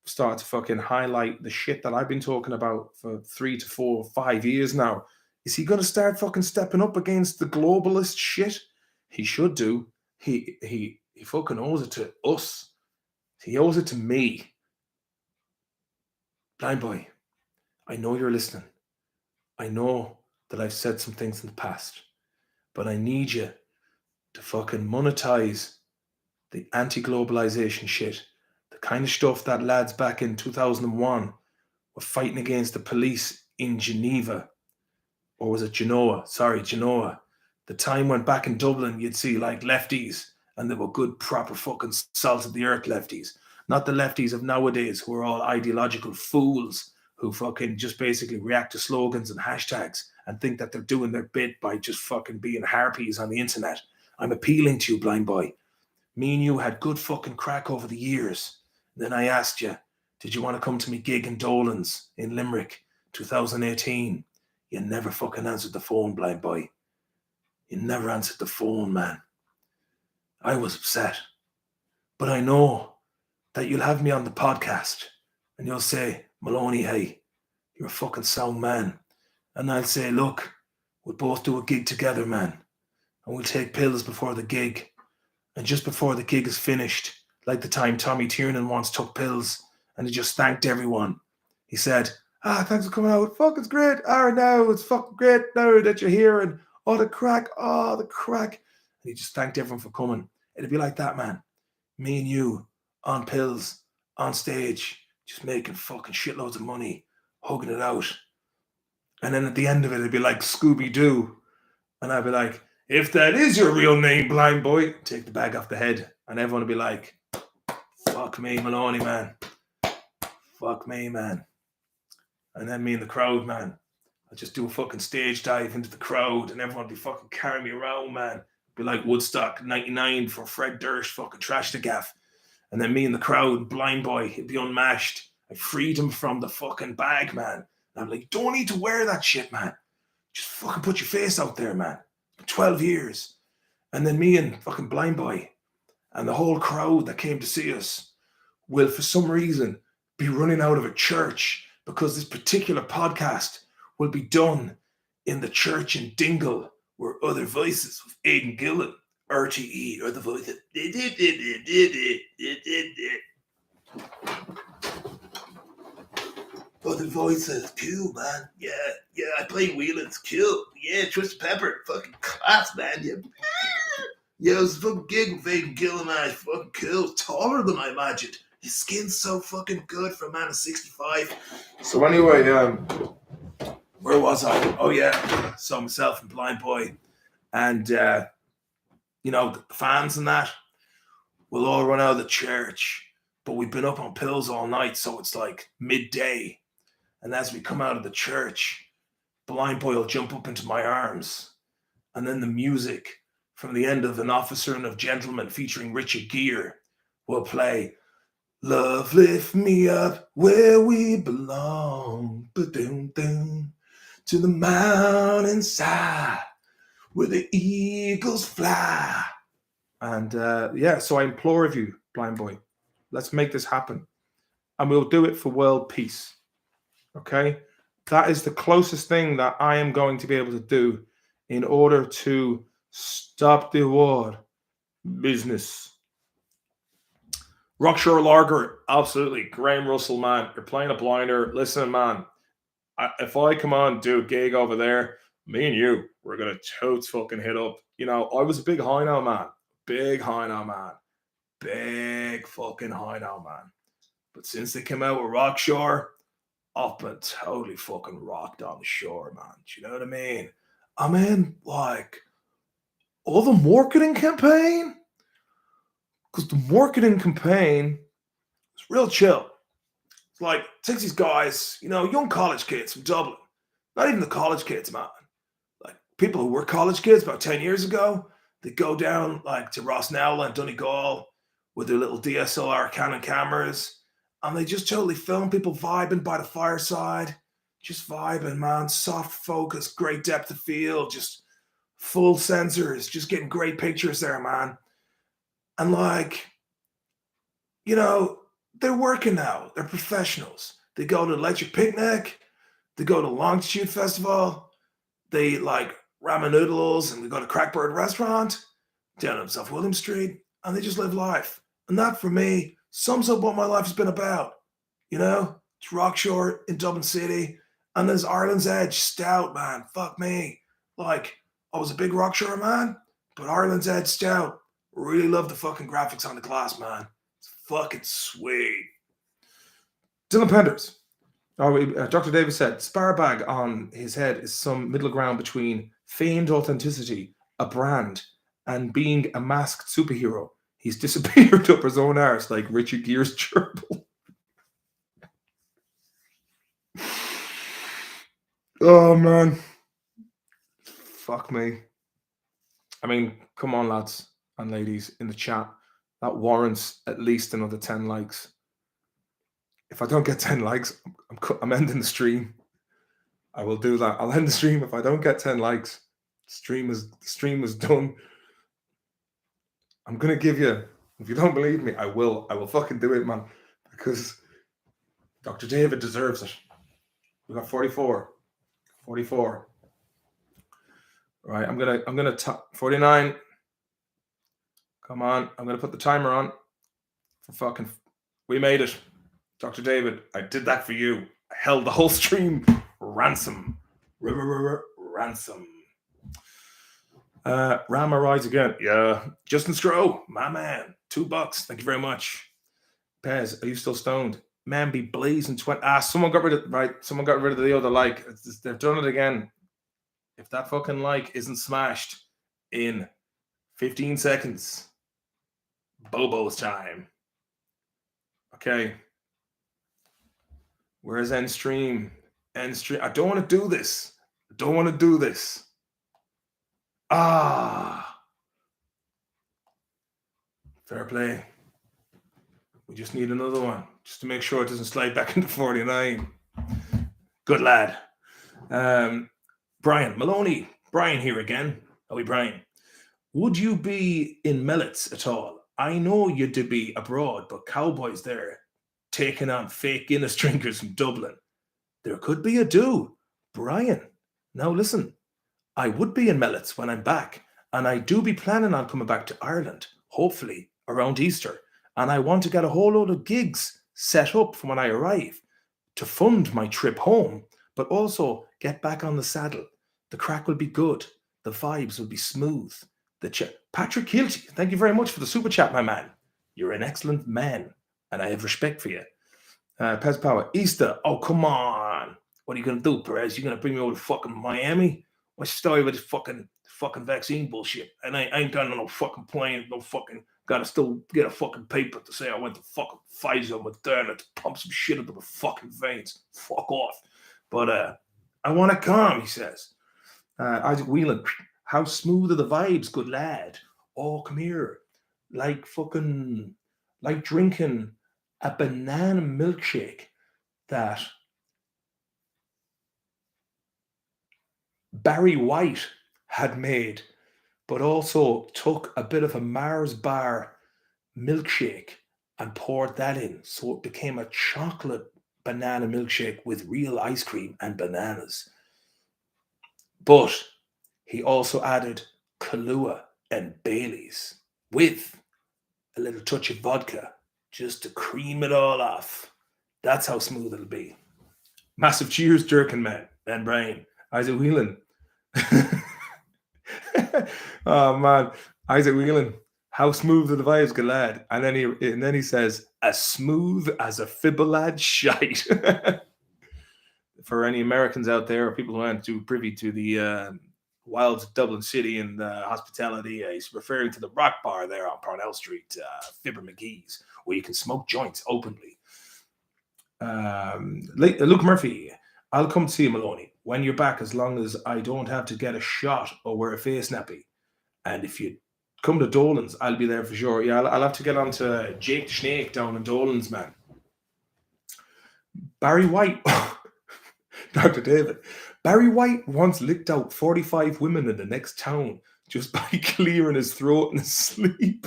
fucking highlight the shit that I've been talking about for 3 to 4, 5 years now, is he going to start fucking stepping up against the globalist shit? He should do. He fucking owes it to us. He owes it to me. Blind Boy, I know you're listening. I know that I've said some things in the past, but I need you to fucking monetize the anti-globalization shit, the kind of stuff that lads back in 2001 were fighting against the police in Geneva, or was it Genoa? Sorry, Genoa. The time when back in Dublin you'd see like lefties, and they were good, proper fucking salt of the earth lefties, not the lefties of nowadays who are all ideological fools who fucking just basically react to slogans and hashtags and think that they're doing their bit by just fucking being harpies on the internet. I'm appealing to you, Blind Boy. Me and you had good fucking crack over the years. Then I asked you, did you want to come to me gig in Dolan's in Limerick, 2018? You never fucking answered the phone, Blind Boy. You never answered the phone, man. I was upset. But I know that you'll have me on the podcast and you'll say, Maloney, hey, you're a fucking sound man. And I'll say, look, we'll both do a gig together, man. And we'll take pills before the gig. And just before the gig is finished, like the time Tommy Tiernan once took pills and he just thanked everyone. He said, thanks for coming out. Fuck, it's great. Now it's fucking great now that you're here. And the crack. And he just thanked everyone for coming. It'd be like that, man. Me and you on pills, on stage, just making fucking shitloads of money, hugging it out. And then at the end of it, it'd be like Scooby-Doo. And I'd be like, if that is your real name, Blind Boy, take the bag off the head. And everyone would be like, fuck me, Maloney, man. Fuck me, man. And then me and the crowd, man, I'd just do a fucking stage dive into the crowd and everyone would be fucking carrying me around, man. It'd be like Woodstock 99 for Fred Durst, fucking trash the gaff. And then me and the crowd, Blind Boy, he'd be unmashed. I freed him from the fucking bag, man. And I'm like, don't need to wear that shit, man. Just fucking put your face out there, man. 12 years. And then me and fucking Blind Boy and the whole crowd that came to see us will, for some reason, be running out of a church because this particular podcast will be done in the church in Dingle where Other Voices with Aidan Gillen, RTE, are the voices. Other Voices, cool, man. Yeah, I play Whelan's, cool. Yeah, Twisted Pepper, fucking class, man. Yeah, it was a fucking gig with Aidan Gillen, man. Fucking cool. Taller than I imagined. His skin's so fucking good for a man of 65. So anyway, where was I? Oh yeah, so myself and Blind Boy, and the fans and that will all run out of the church, but we've been up on pills all night, so it's like midday, and as we come out of the church, blind boy will jump up into my arms, and then the music from the end of An Officer and a Gentleman featuring Richard Gere will play. Love lift me up where we belong, ba-doom-doom, to the mountainside where the eagles fly. And so I implore of you, blind boy, let's make this happen. And we'll do it for world peace. Okay? That is the closest thing that I am going to be able to do in order to stop the war. Business. Rockshore Lager, absolutely. Graham Russell, man, you're playing a blinder. Listen, man, if I come on do a gig over there, me and you, we're gonna totes fucking hit up. You know, I was a big high now man, big fucking high now man. But since they came out with Rockshore, I've been totally fucking rocked on the shore, man. Do you know what I mean? I mean, like, all the marketing campaign, because the marketing campaign is real chill. It's like, it takes these guys, you know, young college kids from Dublin, not even the college kids, man. Like, people who were college kids about 10 years ago, they go down, like, to Rossnell and Donegal with their little DSLR Canon cameras, and they just totally film people vibing by the fireside, just vibing, man. Soft focus, great depth of field, just full sensors, just getting great pictures there, man. And like, you know, they're working now. They're professionals. They go to Electric Picnic. They go to Longitude Festival. They like ramen noodles, and they go to Crackbird Restaurant down on South William Street, and they just live life. And that, for me, sums up what my life has been about. You know, it's Rockshore in Dublin City, and there's Ireland's Edge Stout, man. Fuck me. Like, I was a big Rockshore man, but Ireland's Edge Stout, really love the fucking graphics on the glass, man. It's fucking sweet. Dylan Penders. Dr. Davis said, Sparbag on his head is some middle ground between feigned authenticity, a brand, and being a masked superhero. He's disappeared up his own arse like Richard Gere's gerbil. Oh, man. Fuck me. I mean, come on, lads and ladies in the chat. That warrants at least another 10 likes. If I don't get 10 likes, I'm ending the stream. I will do that. I'll end the stream if I don't get 10 likes. The stream is done. I'm gonna give you, if you don't believe me, I will fucking do it, man. Because Dr. David deserves it. We got 44. 44. All right, I'm gonna 49. Come on, I'm gonna put the timer on. We made it. Dr. David, I did that for you. I held the whole stream ransom. Ransom. Rama rides again. Yeah. Justin Stroh, my man. $2. Thank you very much. Pez, are you still stoned? Man, be blazing 20. Someone got rid of the other like. They've done it again. If that fucking like isn't smashed in 15 seconds, Bobo's time. Okay. Where's end stream? End stream. I don't want to do this. Fair play. We just need another one just to make sure it doesn't slide back into 49. Good lad. Brian Maloney. Brian here again. How are we, Brian? Would you be in Mellets at all? I know you'd to be abroad, but Cowboys there taking on fake Guinness drinkers from Dublin. There could be a do. Brian, now listen. I would be in Mellets when I'm back, and I do be planning on coming back to Ireland, hopefully around Easter, and I want to get a whole load of gigs set up for when I arrive to fund my trip home, but also get back on the saddle. The crack will be good. The vibes will be smooth. Patrick Kilty, thank you very much for the super chat, my man. You're an excellent man, and I have respect for you. Pez Power, Easter. Oh, come on. What are you going to do, Perez? You going to bring me over to fucking Miami? What's the story with this fucking vaccine bullshit? And I ain't got no fucking plane, no fucking, gotta still get a fucking paper to say I went to fucking Pfizer and Moderna to pump some shit into my fucking veins. Fuck off. But I want to come, he says. Isaac Whelan, how smooth are the vibes, good lad. Oh, come here. Like drinking a banana milkshake that Barry White had made, but also took a bit of a Mars bar milkshake and poured that in. So it became a chocolate banana milkshake with real ice cream and bananas. But he also added Kahlua and Baileys with a little touch of vodka just to cream it all off. That's how smooth it'll be. Massive cheers, Jerkin man, Ben Brain, Isaac Whelan. Oh man, Isaac Whelan. How smooth are the vibes, good lad? And then he says, as smooth as a fibber lad shite. For any Americans out there or people who aren't too privy to the wilds of Dublin City and hospitality, he's referring to the Rock Bar there on Parnell Street, Fibber McGee's, where you can smoke joints openly. Luke Murphy, I'll come to see you, Maloney, when you're back, as long as I don't have to get a shot or wear a face nappy. And if you come to Dolan's, I'll be there for sure. Yeah, I'll have to get on to Jake the Snake down in Dolan's, man. Barry White, Dr. David. Barry White once licked out 45 women in the next town just by clearing his throat in his sleep.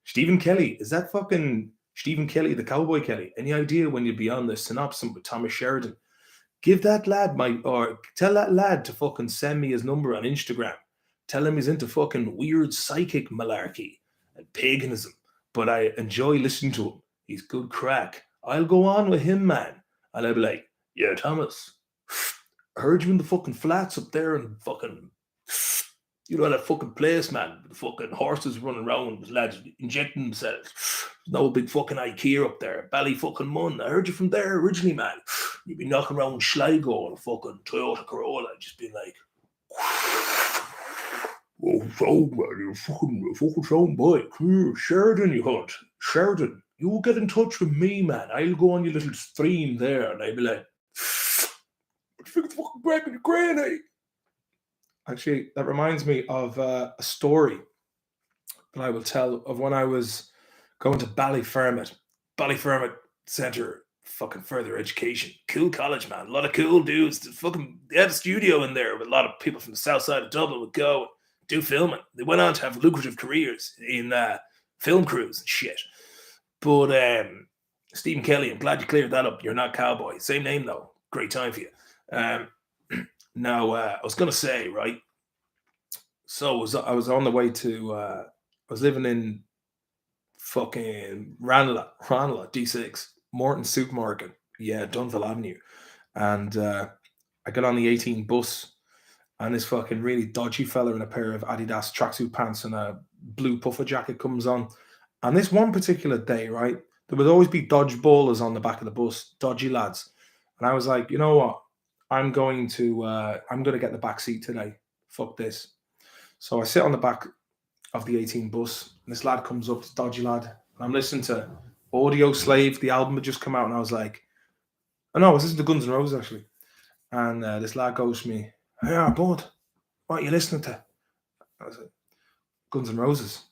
Stephen Kelly, is that fucking Stephen Kelly, the Cowboy Kelly? Any idea when you'd be on the synopsis with Thomas Sheridan? Give that lad tell that lad to fucking send me his number on Instagram. Tell him he's into fucking weird psychic malarkey and paganism, but I enjoy listening to him. He's good crack. I'll go on with him, man. And I'll be like, yeah, Thomas, I heard you in the fucking flats up there and fucking, you know, that fucking place, man. The fucking horses running around with lads injecting themselves. No big fucking IKEA up there. Bally fucking Mun. I heard you from there originally, man. You'd be knocking around Sligo on a fucking Toyota Corolla, just being like, oh, so man, you're fucking sound boy. Come here, Sheridan, you hunt. Sheridan, you get in touch with me, man. I'll go on your little stream there, and I'll be like, what the fucking breaking your grain, eh? Actually, that reminds me of a story that I will tell of when I was going to Ballyfermot Centre, fucking further education. Cool college, man. A lot of cool dudes. They had a studio in there with a lot of people from the south side of Dublin would go and do filming. They went on to have lucrative careers in film crews and shit. But Stephen Kelly, I'm glad you cleared that up. You're not Cowboy. Same name, though. Great time for you. Now, I was going to say, right, so I was on the way to, I was living in fucking Ranelagh, D6, Morton Supermarket, yeah, Dunville Avenue. And I got on the 18 bus, and this fucking really dodgy fella in a pair of Adidas tracksuit pants and a blue puffer jacket comes on. And this one particular day, right, there would always be dodge ballers on the back of the bus, dodgy lads. And I was like, you know what? I'm going to get the back seat today. Fuck this. So I sit on the back of the 18 bus, and this lad comes up, this dodgy lad, and I'm listening to Audio Slave. The album had just come out, and I was like, oh no, I was listening to Guns N' Roses actually. And this lad goes to me, yeah, bud, what are you listening to? I was like, Guns N' Roses.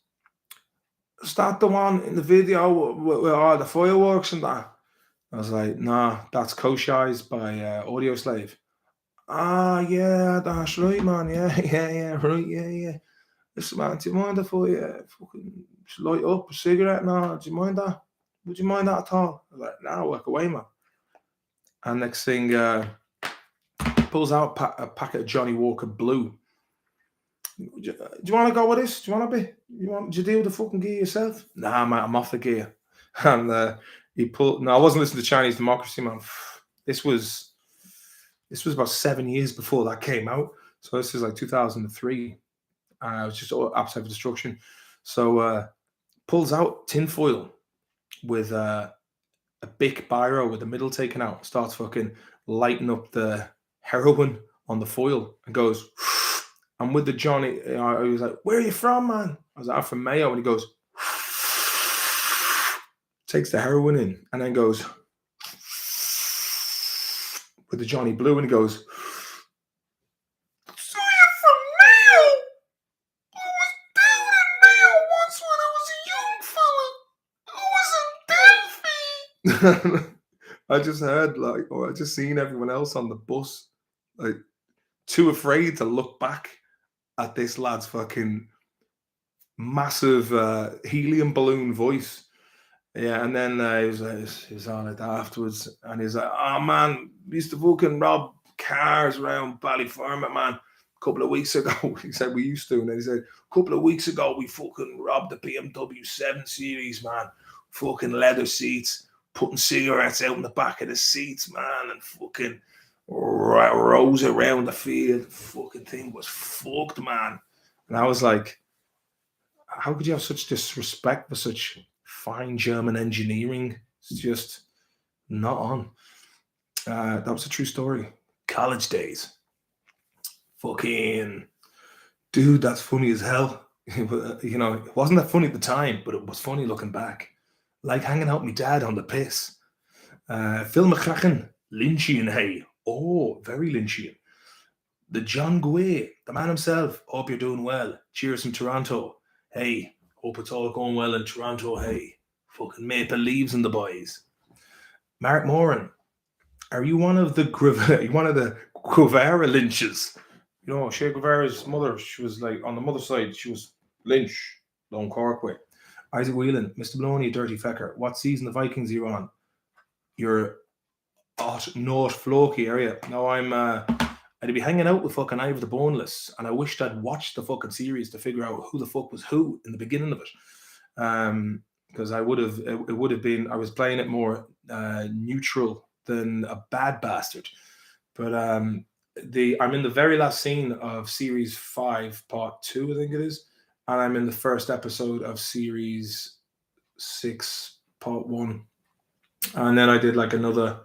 Is that the one in the video with all the fireworks and that? I was like, nah, that's Koshai's by Audio Slave. Ah, yeah, that's right, man. Yeah, right, yeah. Listen, man, do you mind if I fucking light up a cigarette now? Do you mind that? Would you mind that at all? I was like, nah, work away, man. And next thing, pulls out a packet of Johnny Walker Blue. Do you want to go with this? Do you want to be? Do you deal with the fucking gear yourself? Nah, man, I'm off the gear. And he pulled. No, I wasn't listening to Chinese Democracy, man. This was about 7 years before that came out. So this is like 2003. It was just Appetite for Destruction. So pulls out tinfoil with a Bic biro with the middle taken out, starts fucking lighting up the heroin on the foil and goes, I'm with the Johnny. I was like, where are you from, man? I was like, I'm from Mayo. And he goes, takes the heroin in and then goes, with the Johnny Blue, and he goes, "So you're from Mayo? I was down in Mayo once when I was a young fella. I was in Delphi." I just heard I just seen everyone else on the bus, like too afraid to look back at this lad's fucking massive helium balloon voice. Yeah, and then he was on it afterwards, and he's like, "Oh man, we used to fucking rob cars around Ballyfermot, man. A couple of weeks ago," he said we used to, and then he said, "A couple of weeks ago, we fucking robbed the BMW 7 Series, man. Fucking leather seats, putting cigarettes out in the back of the seats, man, and fucking rose around the field. Fucking thing was fucked, man." And I was like, "How could you have such disrespect for such fine German engineering? It's just not on." That was a true story. College days. Fucking dude, that's funny as hell. You know, it wasn't that funny at the time, but it was funny looking back. Like hanging out with my dad on the piss. Phil McCracken, Lynchian, hey. Oh, very Lynchian. The John Guay, the man himself. Hope you're doing well. Cheers from Toronto. Hey, hope it's all going well in Toronto. Hey, fucking Maple Leaves and the boys. Mark Moran, are you one of the Guevara lynches? You know, Che Guevara's mother, she was like, on the mother's side, she was Lynch, Lone Cork way. Isaac Whelan, Mr. Maloney, Dirty Fecker. What season of Vikings are you on? You're at North Floki area. No, I'd be hanging out with fucking Ivor the Boneless, and I wished I'd watched the fucking series to figure out who the fuck was who in the beginning of it. Because it would have been, I was playing it more neutral than a bad bastard. But I'm in the very last scene of series 5, part 2, I think it is, and I'm in the first episode of series 6, part 1, and then I did like another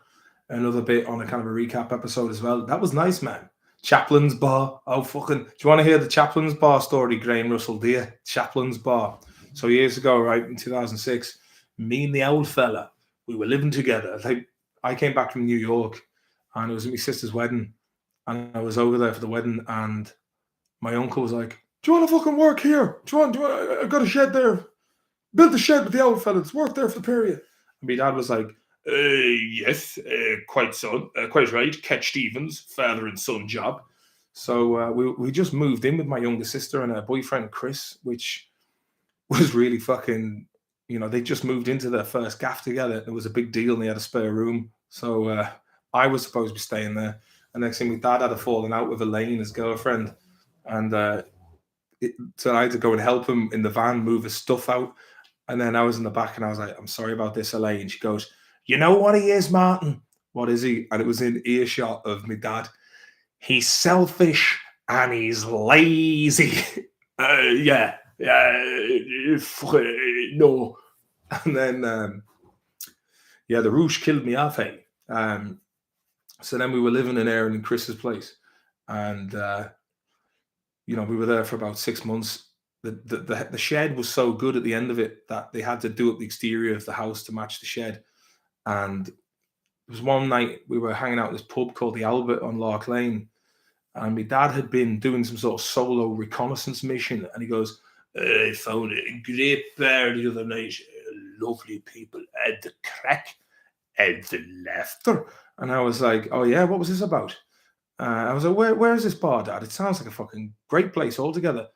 bit on a kind of a recap episode as well. That was nice, man. Chaplin's Bar. Oh, fucking. Do you want to hear the Chaplin's Bar story, Graham Russell Deer? Chaplin's Bar. So years ago, right, in 2006, me and the old fella, we were living together. Like, I came back from New York, and it was my sister's wedding, and I was over there for the wedding, and my uncle was like, "Do you want to fucking work here? Do you want, I got a shed there. Built a shed with the old fella. It's work there for the period." And my dad was like, "Yes, quite so, quite right. Catch Stevens, father and son job." So we just moved in with my younger sister and her boyfriend Chris, which was really fucking, you know, they just moved into their first gaff together. It was a big deal, and they had a spare room. So I was supposed to be staying there. And next thing, my dad had a falling out with Elaine, his girlfriend, and so I had to go and help him in the van move his stuff out. And then I was in the back, and I was like, "I'm sorry about this, Elaine." She goes, "You know what he is, Martin?" "What is he?" And it was in earshot of my dad. "He's selfish and he's lazy." Yeah, no. And then, the Roosh killed me off, hey. So then we were living in Aaron and Chris's place. And, we were there for about 6 months. The shed was so good at the end of it that they had to do up the exterior of the house to match the shed. And it was one night we were hanging out in this pub called the Albert on Lark Lane, and my dad had been doing some sort of solo reconnaissance mission, and he goes, "I found a great bar the other night, lovely people at the crack and the laughter." And I was like, "Oh yeah, what was this about?" I was like, where is this bar, Dad? It sounds like a fucking great place altogether."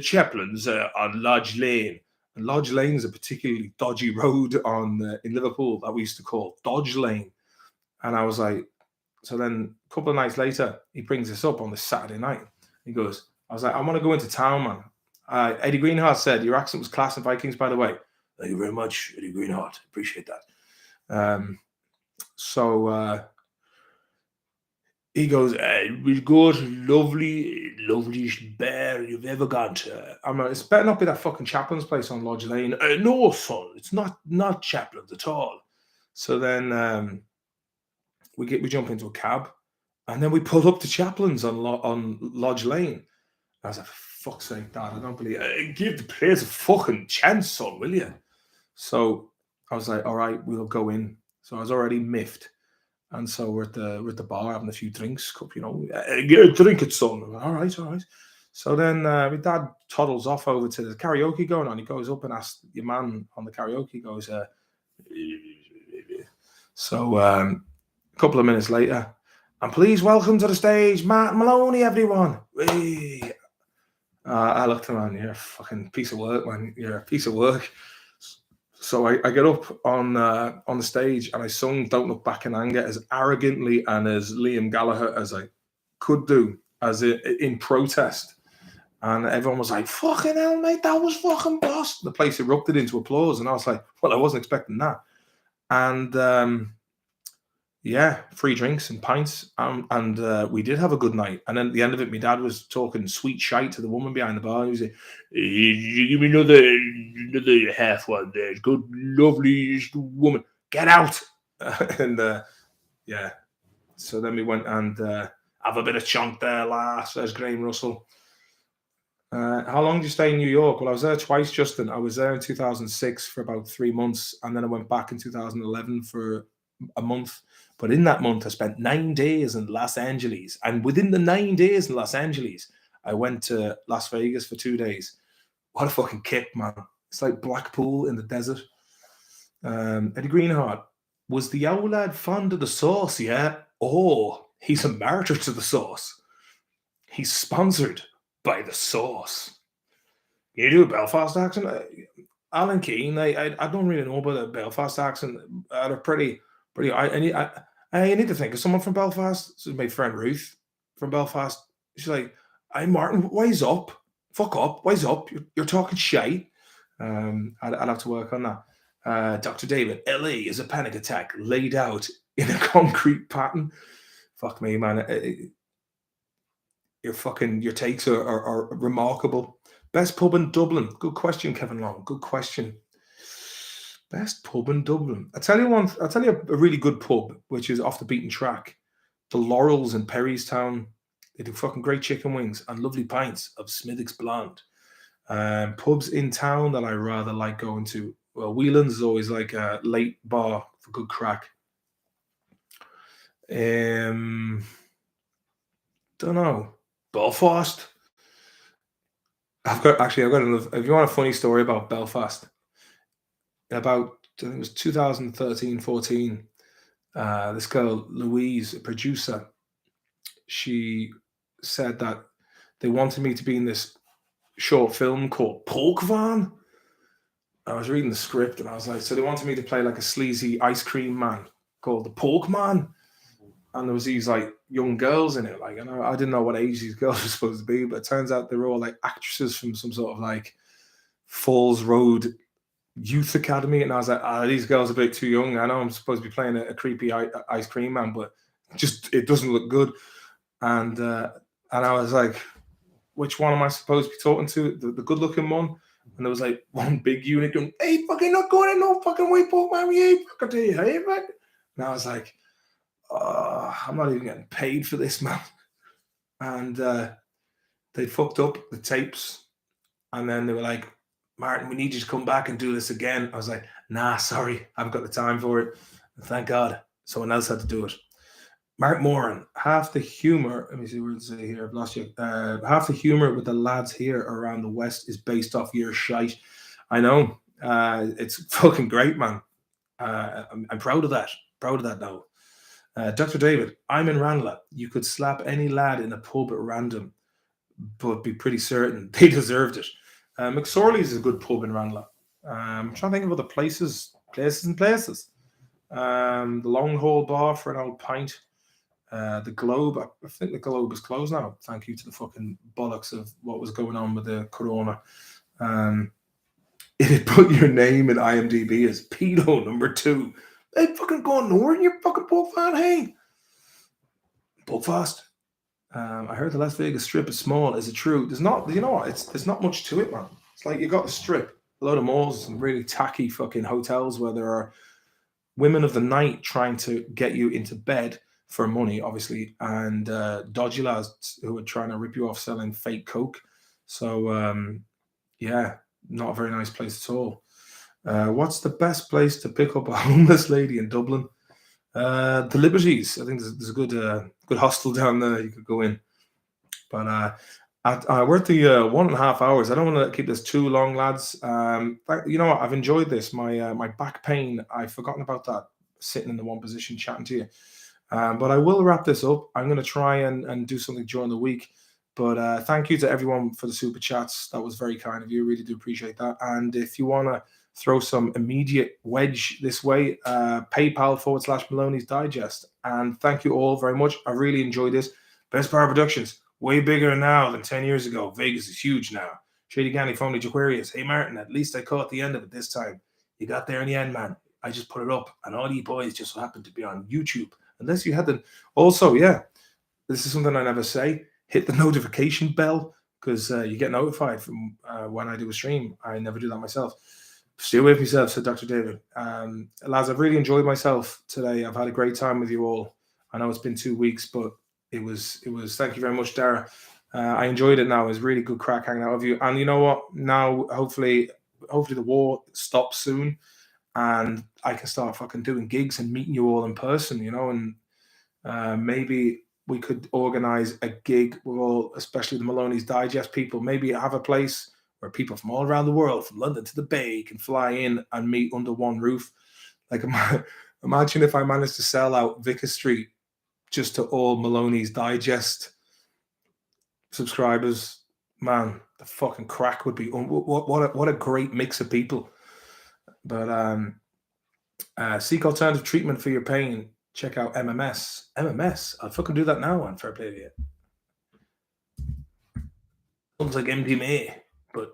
"Chaplin's on Lodge Lane." And Lodge Lane is a particularly dodgy road in Liverpool that we used to call Dodge Lane. And I was like, so then a couple of nights later, he brings this up on this Saturday night. He goes, I was like, "I want to go into town, man." Eddie Greenhart said, "Your accent was class in Vikings, by the way." "Thank you very much, Eddie Greenhart. Appreciate that." So he goes, "We go to loveliest bar you've ever gone to." I'm like, "It's better not be that fucking Chaplin's place on Lodge Lane." "No, son, it's not Chaplin's at all." So then we jump into a cab, and then we pull up to Chaplin's on Lodge Lane. I was like, "For fuck's sake, Dad, I don't believe it. Give the place a fucking chance, son, will you?" So I was like, "All right, we'll go in." So I was already miffed. And so we're at the bar having a few drinks, cup, get a drink at son. All right, all right. So then my dad toddles off over to the karaoke going on. He goes up and asks your man on the karaoke, he goes, so a couple of minutes later, and please welcome to the stage, Matt Maloney, everyone. Hey. I looked at him, man, you're a fucking piece of work, man. You're a piece of work. So I get up on the stage and I sung Don't Look Back in Anger as arrogantly and as Liam Gallagher as I could do, as in protest. And everyone was like, fucking hell, mate, that was fucking boss. The place erupted into applause. And I was like, well, I wasn't expecting that. And yeah, free drinks and pints. And we did have a good night. And then at the end of it, my dad was talking sweet shite to the woman behind the bar. He was like, give me another half one there. Good, lovely woman. Get out. And yeah. So then we went and have a bit of chunk there, lass, says Graham Russell. How long did you stay in New York? Well, I was there twice, Justin. I was there in 2006 for about 3 months. And then I went back in 2011 for a month. But in that month, I spent 9 days in Los Angeles. And within the 9 days in Los Angeles, I went to Las Vegas for 2 days. What a fucking kick, man. It's like Blackpool in the desert. Eddie Greenheart, was the old lad fond of the sauce, yeah? Oh, he's a martyr to the sauce. He's sponsored by the sauce. Can you do a Belfast accent? Alan Keane, I don't really know about the Belfast accent. They're pretty. I need to think of someone from Belfast. This is my friend Ruth from Belfast. She's like, "Hey Martin, wise up, fuck up, wise up. You're talking shite." I'd have to work on that. Dr. David, LA is a panic attack laid out in a concrete pattern. Fuck me, man. Your takes are remarkable. Best pub in Dublin. Good question, Kevin Long. Good question. Best pub in Dublin. I'll tell you a really good pub, which is off the beaten track. The Laurels in Perrystown. They do fucking great chicken wings and lovely pints of Smithwick's Blonde. Pubs in town that I rather like going to. Well, Whelan's is always like a late bar for good crack. Don't know. Belfast. I've got another. If you want a funny story about Belfast, about I think it was 2013-14. This girl Louise, a producer, she said that they wanted me to be in this short film called Pork Van. I was reading the script and I was like, so they wanted me to play like a sleazy ice cream man called the Pork Man. And there was these like young girls in it, like, and I didn't know what age these girls were supposed to be, but it turns out they were all like actresses from some sort of like Falls Road youth academy. And I was like, these girls are a bit too young. I know I'm supposed to be playing a creepy ice cream man, but just it doesn't look good. And I was like, which one am I supposed to be talking to? The good looking one? And there was like one big unit going, hey, fucking not going in no fucking way, Pork Man, we ain't fucking tell you, hey, man. And I was like, I'm not even getting paid for this, man. And they fucked up the tapes. And then they were like, Martin, we need you to come back and do this again. I was like, nah, sorry, I haven't got the time for it. And thank God someone else had to do it. Mark Moran, half the humor, let me see what it say here, I've lost you. Half the humor with the lads here around the West is based off your shite. I know. It's fucking great, man. I'm proud of that. Proud of that now. Dr. David, I'm in Ranelagh. You could slap any lad in a pub at random, but be pretty certain they deserved it. McSorley's is a good pub in Ranelagh. I'm trying to think of other places. The Long Hole Bar for an old pint. The Globe, I think the Globe is closed now. Thank you to the fucking bollocks of what was going on with the corona. It had put your name in IMDb as pedo number 2. They fucking going nowhere in your fucking pub fan, hey. Pub fast. I heard the Las Vegas Strip is small. Is it true? There's not, you know what? There's not much to it, man. It's like you got a strip, a load of malls and really tacky fucking hotels where there are women of the night trying to get you into bed for money, obviously, and dodgy lads who are trying to rip you off selling fake coke. So, yeah, not a very nice place at all. What's the best place to pick up a homeless lady in Dublin? The Liberties. I think there's a good hostel down there you could go in. But we're at the 1.5 hours. I don't want to keep this too long, lads. You know what? I've enjoyed this. My back pain, I've forgotten about that, sitting in the one position chatting to you. But I will wrap this up. I'm going to try and do something during the week. But thank you to everyone for the super chats. That was very kind of you. Really do appreciate that. And if you want to throw some immediate wedge this way, PayPal/Maloney's Digest. And thank you all very much. I really enjoyed this. Best Power Productions, way bigger now than 10 years ago. Vegas is huge now. Shady Ganny, Phony Jaquarius. Hey, Martin, at least I caught the end of it this time. You got there in the end, man. I just put it up, and all you boys just so happened to be on YouTube. Unless you had the... Also, yeah, this is something I never say. Hit the notification bell, because you get notified from when I do a stream. I never do that myself. Stay away from yourself, said Dr. David. Lads, I've really enjoyed myself today. I've had a great time with you all. I know it's been 2 weeks, but it was. Thank you very much, Dara. I enjoyed it now. It was really good crack hanging out with you. And you know what? Now, hopefully the war stops soon, and I can start fucking doing gigs and meeting you all in person, you know, and maybe we could organize a gig with all, especially the Maloney's Digest people, maybe have a place where people from all around the world, from London to the Bay, can fly in and meet under one roof. Like, imagine if I managed to sell out Vicar Street just to all Maloney's Digest subscribers. Man, the fucking crack would be... What a great mix of people. But seek alternative treatment for your pain. Check out MMS. MMS? I'll fucking do that now on Fair Play to you. Sounds like MDMA, but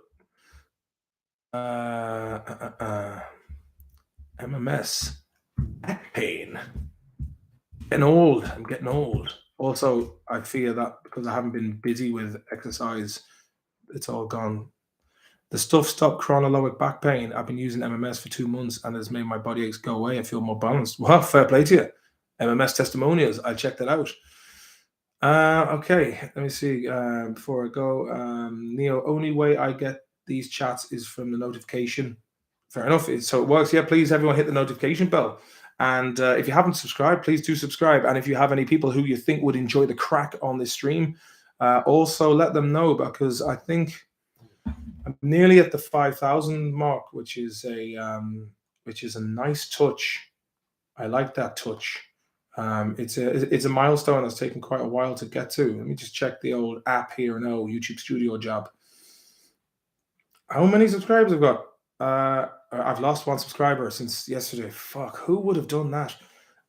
MMS. Back pain. Getting old. I'm getting old. Also, I fear that because I haven't been busy with exercise, it's all gone. The stuff stopped chronologic back pain. I've been using MMS for 2 months and it's made my body aches go away. I feel more balanced. Well, fair play to you. MMS testimonials. I'll check that out. Okay, let me see. Before I go, Neo, only way I get these chats is from the notification. Fair enough. So it works. Yeah, please, everyone, hit the notification bell. And if you haven't subscribed, please do subscribe. And if you have any people who you think would enjoy the crack on this stream, also let them know, because I think I'm nearly at the 5,000 mark, which is a nice touch. I like that touch. It's a milestone that's taken quite a while to get to. Let me just check the old app here now, YouTube Studio Job. How many subscribers I've got? I've lost 1 subscriber since yesterday. Fuck, who would have done that?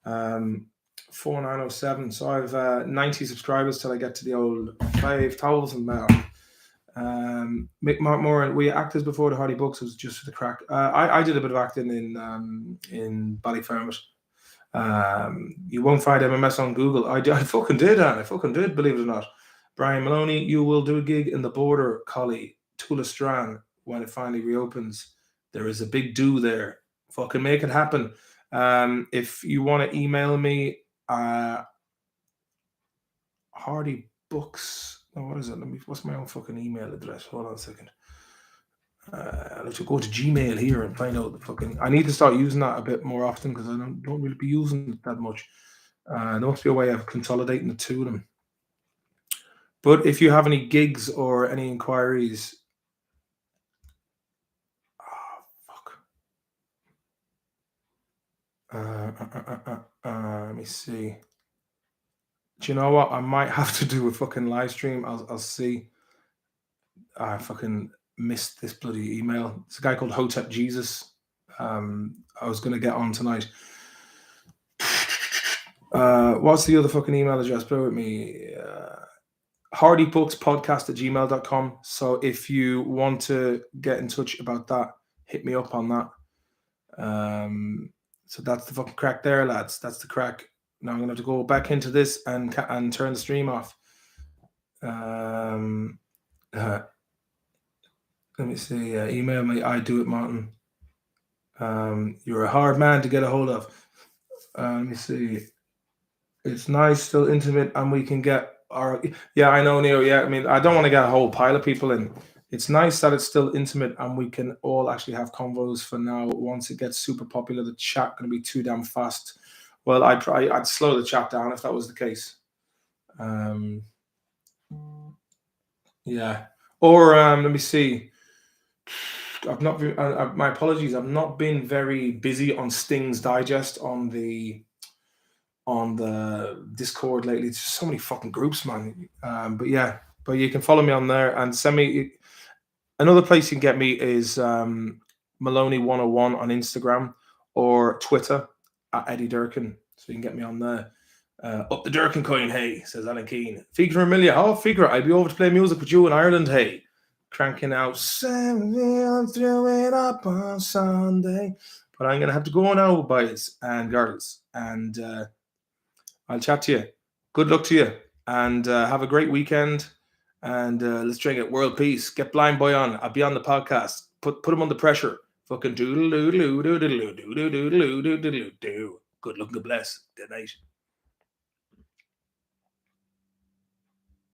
4907. So I've 90 subscribers till I get to the old 5,000 mark. Mick Mark Moran, we actors before the Hardy Books was just for the crack. I did a bit of acting in Ballyfermot. You won't find MMS on Google. I fucking did, Anne. I fucking did, believe it or not. Brian Maloney, you will do a gig in the Border Collie, Tullastrang, when it finally reopens. There is a big do there. Fucking make it happen. If you want to email me, Hardy Books. Oh, what is it? What's my own fucking email address? Hold on a second. I'll have to go to Gmail here and find out the fucking... I need to start using that a bit more often because I don't really be using it that much. There must be a way of consolidating the two of them. But if you have any gigs or any inquiries... let me see. Do you know what? I might have to do a fucking live stream. I'll see. I fucking missed this bloody email. It's a guy called Hotep Jesus. I was going to get on tonight. What's the other fucking email address? Bear with me. hardybookspodcast@gmail.com. So if you want to get in touch about that, hit me up on that. So that's the fucking crack there, lads. That's the crack. Now I'm going to have to go back into this and turn the stream off. Let me see. Email me. I do it, Martin. You're a hard man to get a hold of. Let me see. It's nice, still intimate, and we can get our... Yeah, I know, Neo. Yeah, I mean, I don't want to get a whole pile of people in. It's nice that it's still intimate and we can all actually have convos for now. Once it gets super popular, the chat going to be too damn fast. Well, I'd slow the chat down if that was the case. Yeah. Or let me see. I've not been, my apologies. I've not been very busy on Sting's Digest on the Discord lately. It's just so many fucking groups, man. But yeah, but you can follow me on there and send me. Another place you can get me is Maloney101 on Instagram or Twitter at Eddie Durkin. So you can get me on there. Up the Durkin coin, hey, says Alan Keane. Fikra Amelia, oh, Fikra, I'd be over to play music with you in Ireland, hey. Cranking out, throw it up on Sunday. But I'm going to have to go now, boys and girls. And I'll chat to you. Good luck to you. And have a great weekend. And let's drink it. World peace. Get Blind Boy on. I'll be on the podcast. Put him under pressure. Fucking doodle doodle doodle doodle doodle doodle doodle doodle. Good luck and bless. Good night.